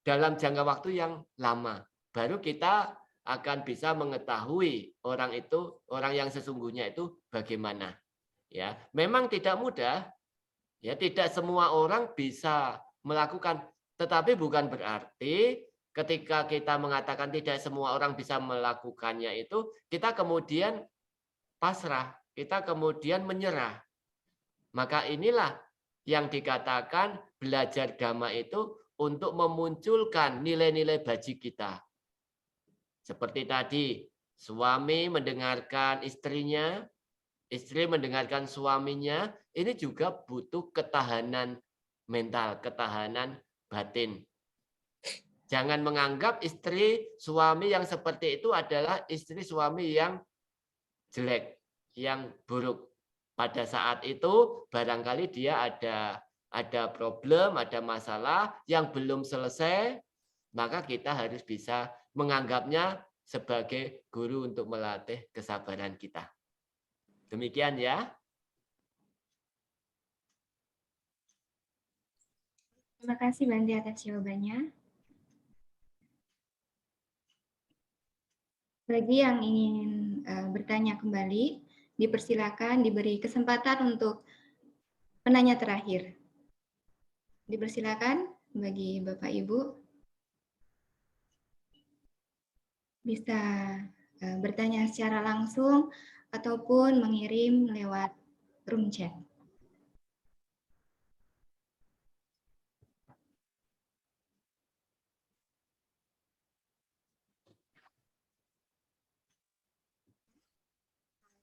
dalam jangka waktu yang lama. Baru kita akan bisa mengetahui orang itu, orang yang sesungguhnya itu bagaimana. Ya, memang tidak mudah. Ya, tidak semua orang bisa melakukan, tetapi bukan berarti ketika kita mengatakan tidak semua orang bisa melakukannya itu, kita kemudian pasrah, kita kemudian menyerah. Maka inilah yang dikatakan belajar dhamma itu untuk memunculkan nilai-nilai baji kita. Seperti tadi, suami mendengarkan istrinya, istri mendengarkan suaminya, ini juga butuh ketahanan mental, ketahanan batin. Jangan menganggap istri suami yang seperti itu adalah istri suami yang jelek, yang buruk. Pada saat itu barangkali dia ada problem, ada masalah yang belum selesai, maka kita harus bisa menganggapnya sebagai guru untuk melatih kesabaran kita. Demikian ya. Terima kasih Bante atas jawabannya. Bagi yang ingin bertanya kembali, dipersilakan diberi kesempatan untuk penanya terakhir. Dipersilakan bagi Bapak Ibu bisa bertanya secara langsung ataupun mengirim lewat room chat.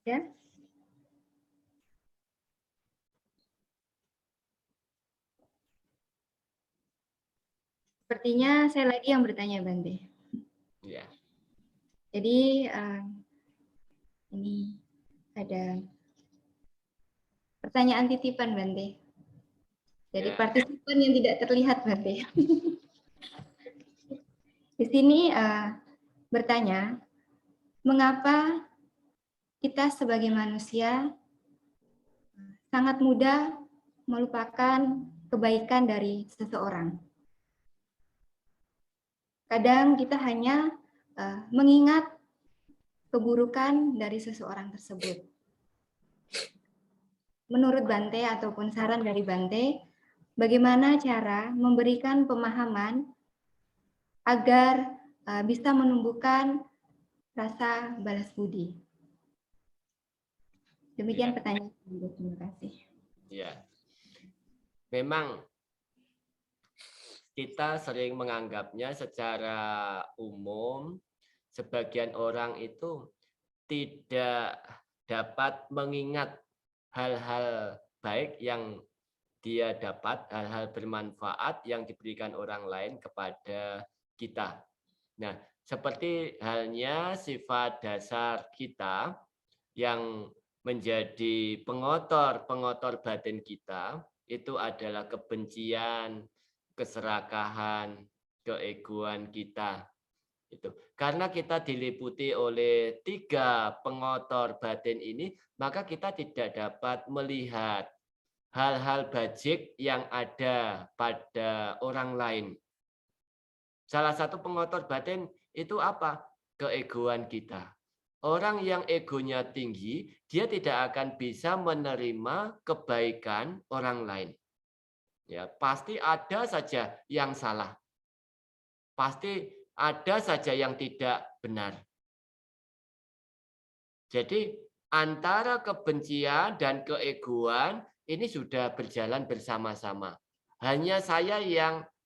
Ya. Sepertinya saya lagi yang bertanya, Bante. Ya. Jadi ini ada pertanyaan titipan, Bante. Dari partisipan yang tidak terlihat, Bante. Di sini bertanya, mengapa kita sebagai manusia sangat mudah melupakan kebaikan dari seseorang? Kadang kita hanya mengingat keburukan dari seseorang tersebut. menurut Bante ataupun saran dari Bante, bagaimana cara memberikan pemahaman agar bisa menumbuhkan rasa balas budi? Demikian pertanyaan. Terima kasih. Ya, memang kita sering menganggapnya secara umum, sebagian orang itu tidak dapat mengingat hal-hal baik yang dia dapat, hal-hal bermanfaat yang diberikan orang lain kepada kita. Nah, seperti halnya sifat dasar kita yang menjadi pengotor batin kita, itu adalah kebencian, keserakahan, keegoan kita. Itu. Karena kita diliputi oleh 3 pengotor batin ini, maka kita tidak dapat melihat hal-hal bajik yang ada pada orang lain. Salah satu pengotor batin itu apa? Keegoan kita. Orang yang egonya tinggi, dia tidak akan bisa menerima kebaikan orang lain. Ya, pasti ada saja yang salah. Pasti ada saja yang tidak benar. Jadi antara kebencian dan keegoan ini sudah berjalan bersama-sama. Hanya saya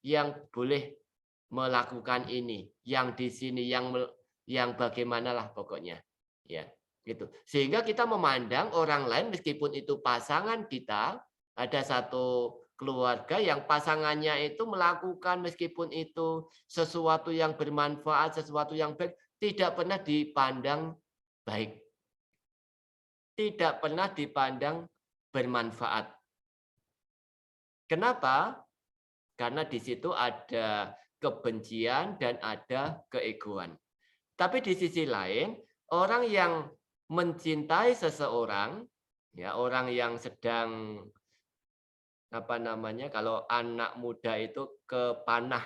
yang boleh melakukan ini, yang di sini, yang bagaimanalah pokoknya, ya gitu. Sehingga kita memandang orang lain meskipun itu pasangan kita, ada satu keluarga yang pasangannya itu melakukan meskipun itu sesuatu yang bermanfaat, sesuatu yang baik, tidak pernah dipandang baik, tidak pernah dipandang bermanfaat. Kenapa? Karena di situ ada kebencian dan ada keegoan. Tapi di sisi lain, orang yang mencintai seseorang, ya orang yang sedang kalau anak muda itu kepanah,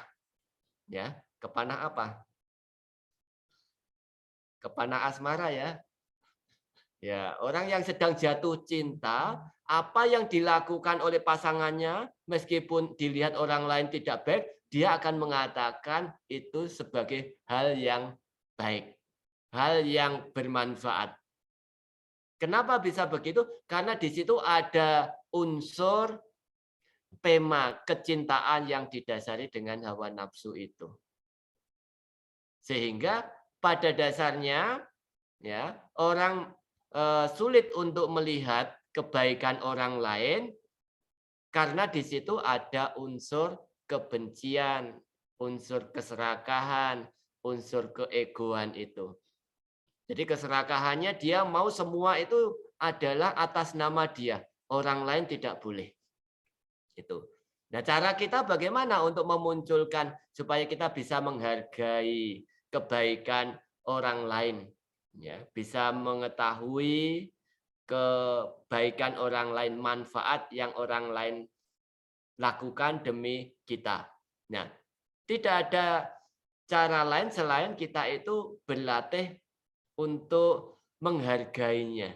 ya kepanah apa? Kepanah asmara ya. Ya, orang yang sedang jatuh cinta, apa yang dilakukan oleh pasangannya, meskipun dilihat orang lain tidak baik, dia akan mengatakan itu sebagai hal yang baik, hal yang bermanfaat. Kenapa bisa begitu? Karena di situ ada unsur pema kecintaan yang didasari dengan hawa nafsu itu. Sehingga pada dasarnya ya, orang sulit untuk melihat kebaikan orang lain karena di situ ada unsur kebencian, unsur keserakahan, unsur keegoan itu. Jadi keserakahannya dia mau semua itu adalah atas nama dia, orang lain tidak boleh. Itu. Nah, cara kita bagaimana untuk memunculkan supaya kita bisa menghargai kebaikan orang lain, ya, bisa mengetahui kebaikan orang lain, manfaat yang orang lain lakukan demi kita. Nah, tidak ada cara lain selain kita itu berlatih untuk menghargainya,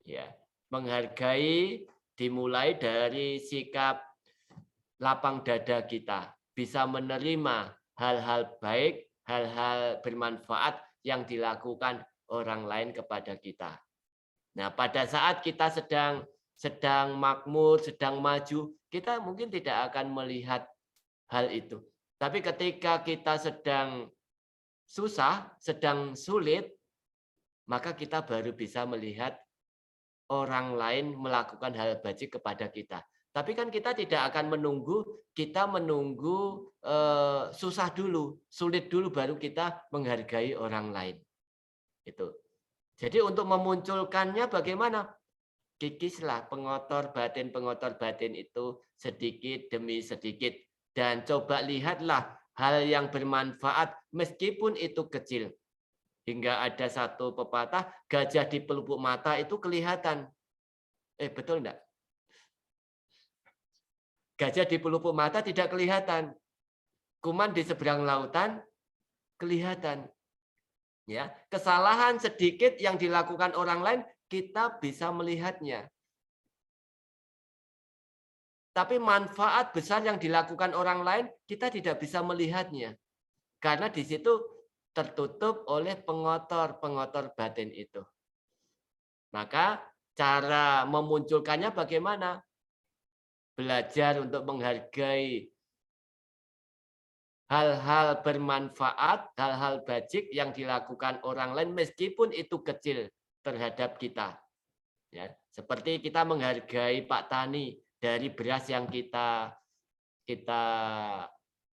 ya, menghargai dimulai dari sikap lapang dada kita, bisa menerima hal-hal baik, hal-hal bermanfaat yang dilakukan orang lain kepada kita. Nah, pada saat kita sedang makmur, sedang maju, kita mungkin tidak akan melihat hal itu. Tapi ketika kita sedang susah, sedang sulit, maka kita baru bisa melihat orang lain melakukan hal bajik kepada kita. Tapi kan kita tidak akan menunggu, kita menunggu susah dulu, sulit dulu baru kita menghargai orang lain. Itu. Jadi untuk memunculkannya bagaimana? Kikislah pengotor batin itu sedikit demi sedikit. Dan coba lihatlah hal yang bermanfaat meskipun itu kecil. Hingga ada satu pepatah, gajah di pelupuk mata itu kelihatan. Betul enggak? Gajah di pelupuk mata tidak kelihatan. Kuman di seberang lautan kelihatan. Ya, kesalahan sedikit yang dilakukan orang lain kita bisa melihatnya. tapi manfaat besar yang dilakukan orang lain kita tidak bisa melihatnya. Karena di situ tertutup oleh pengotor batin itu. Maka cara memunculkannya bagaimana? Belajar untuk menghargai hal-hal bermanfaat, hal-hal bajik yang dilakukan orang lain meskipun itu kecil terhadap kita. Ya, seperti kita menghargai Pak Tani dari beras yang kita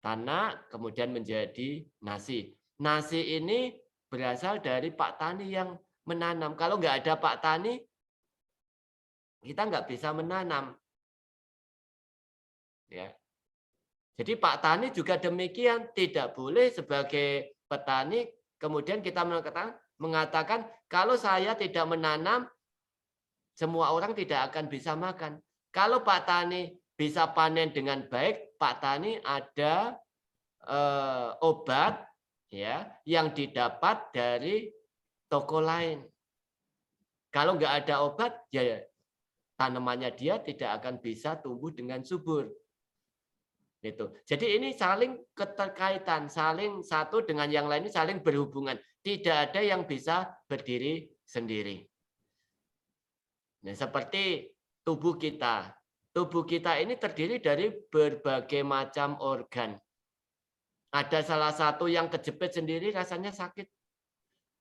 tanam kemudian menjadi nasi. Nasi ini berasal dari Pak Tani yang menanam. Kalau nggak ada Pak Tani, kita nggak bisa menanam. Ya. Jadi Pak Tani juga demikian, tidak boleh sebagai petani kemudian kita mengatakan kalau saya tidak menanam, semua orang tidak akan bisa makan. Kalau Pak Tani bisa panen dengan baik, Pak Tani ada obat ya yang didapat dari toko lain. Kalau nggak ada obat, ya tanamannya dia tidak akan bisa tumbuh dengan subur. Gitu. Jadi ini saling keterkaitan, saling satu dengan yang lain, saling berhubungan. Tidak ada yang bisa berdiri sendiri. Nah, seperti tubuh kita. Tubuh kita ini terdiri dari berbagai macam organ. Ada salah satu yang kejepit sendiri rasanya sakit.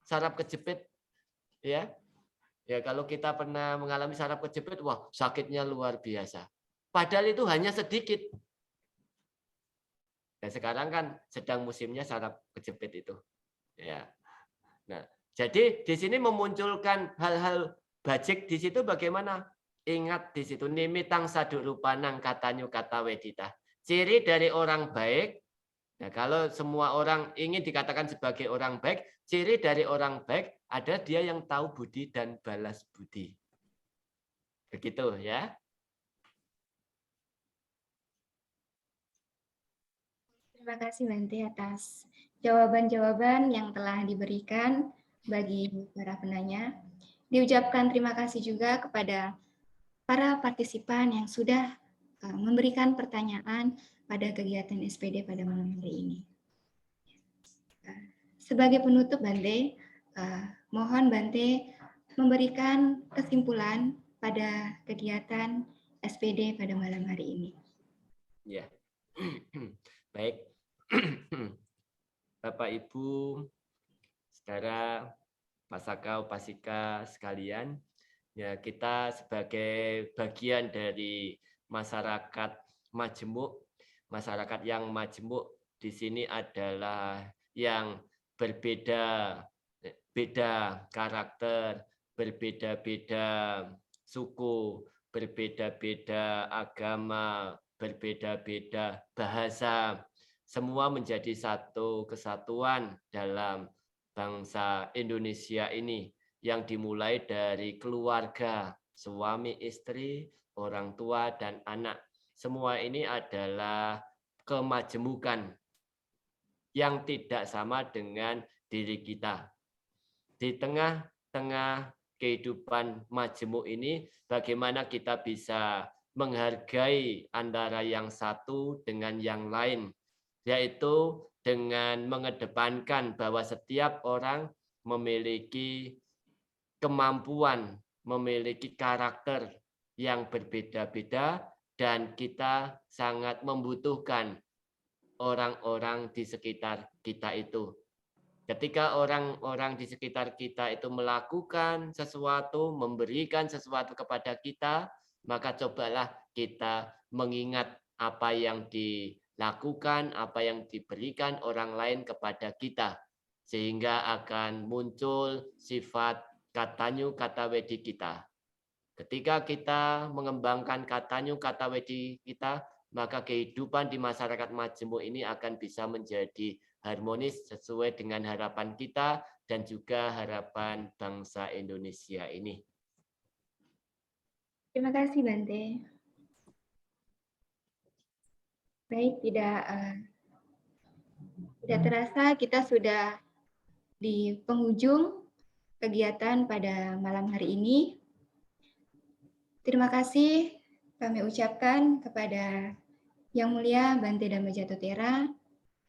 Saraf kejepit. Ya. Ya, kalau kita pernah mengalami saraf kejepit, wah, sakitnya luar biasa. Padahal itu hanya sedikit. Dan sekarang kan sedang musimnya saraf kejepit itu. Ya. Nah, jadi di sini memunculkan hal-hal bajik di situ bagaimana? Ingat di situ nimitang saduk rupanang katanyu kata wedita. Ciri dari orang baik. Nah, kalau semua orang ingin dikatakan sebagai orang baik, ciri dari orang baik ada dia yang tahu budi dan balas budi. Begitu ya. Terima kasih Bante atas jawaban-jawaban yang telah diberikan bagi para penanya. Diucapkan terima kasih juga kepada para partisipan yang sudah memberikan pertanyaan pada kegiatan SPD pada malam hari ini. Sebagai penutup Bante, mohon Bante memberikan kesimpulan pada kegiatan SPD pada malam hari ini. Ya. Baik. Bapak Ibu, saudara Pasaka Upasika sekalian, ya kita sebagai bagian dari masyarakat majemuk, masyarakat yang majemuk di sini adalah yang berbeda karakter, berbeda-beda suku, berbeda-beda agama, berbeda-beda bahasa, semua menjadi satu kesatuan dalam bangsa Indonesia ini yang dimulai dari keluarga, suami, istri, orang tua, dan anak. Semua ini adalah kemajemukan yang tidak sama dengan diri kita. Di tengah-tengah kehidupan majemuk ini, bagaimana kita bisa menghargai antara yang satu dengan yang lain, yaitu dengan mengedepankan bahwa setiap orang memiliki kemampuan, memiliki karakter yang berbeda-beda, dan kita sangat membutuhkan orang-orang di sekitar kita itu. Ketika orang-orang di sekitar kita itu melakukan sesuatu, memberikan sesuatu kepada kita, maka cobalah kita mengingat apa yang dilakukan, apa yang diberikan orang lain kepada kita, sehingga akan muncul sifat katanyu kata wedi kita. Ketika kita mengembangkan katanyu kata wedi kita, maka kehidupan di masyarakat majemuk ini akan bisa menjadi harmonis sesuai dengan harapan kita dan juga harapan bangsa Indonesia ini. Terima kasih Bante. Baik, tidak terasa kita sudah di penghujung kegiatan pada malam hari ini. Terima kasih kami ucapkan kepada Yang Mulia Bante Dhammajato Tera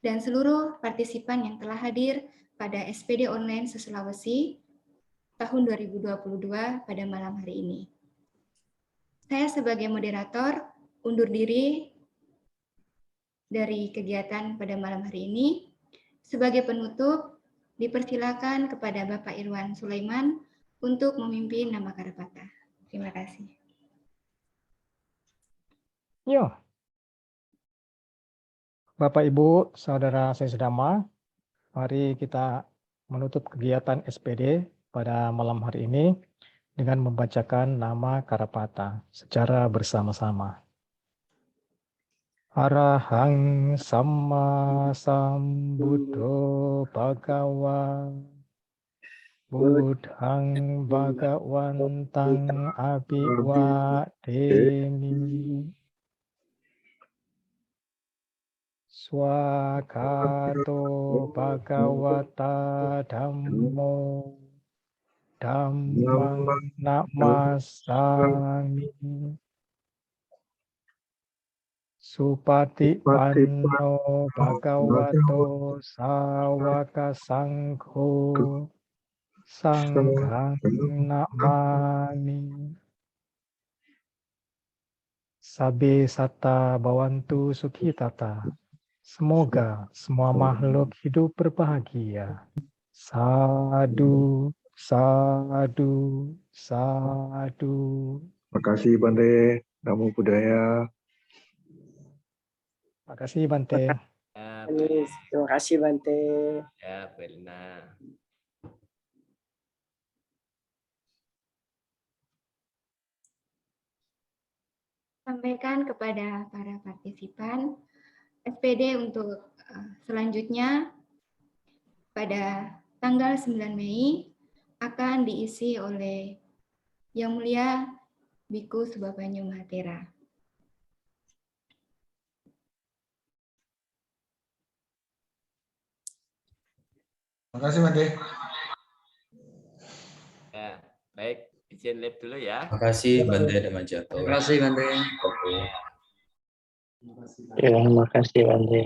dan seluruh partisipan yang telah hadir pada SPD Online se-Sulawesi tahun 2022 pada malam hari ini. Saya sebagai moderator undur diri dari kegiatan pada malam hari ini. Sebagai penutup, dipersilakan kepada Bapak Irwan Sulaiman untuk memimpin Nama Karapata. Terima kasih. Yo, Bapak, Ibu, Saudara Sesdama, mari kita menutup kegiatan SPD pada malam hari ini dengan membacakan Nama Karapata secara bersama-sama. Arahang Samma Sambuddho Bhagava Buddhang Bhagawantang Abhiwademi Swakato Bhagavata Dhammo Dhammang Namasami Supati Panno Bhagavato Sawaka Sangho Sanghang Namami. Sabe Sata Bawantu Sukhitata. Semoga semua makhluk hidup berbahagia. Sadu, sadu, sadu. Terima kasih Bante. Namo Buddhaya. Terima kasih Bante. Ya, Terima kasih Bante. ya, Belna. Sampaikan kepada para partisipan, SPD untuk selanjutnya pada tanggal 9 Mei akan diisi oleh Yang Mulia Biku Subhapanyu Mahatera. Terima kasih Bante. Ya, baik, izin live dulu ya. Terima kasih Bante Dhammajato. Terima kasih Bante. Oke. Terima kasih Bante.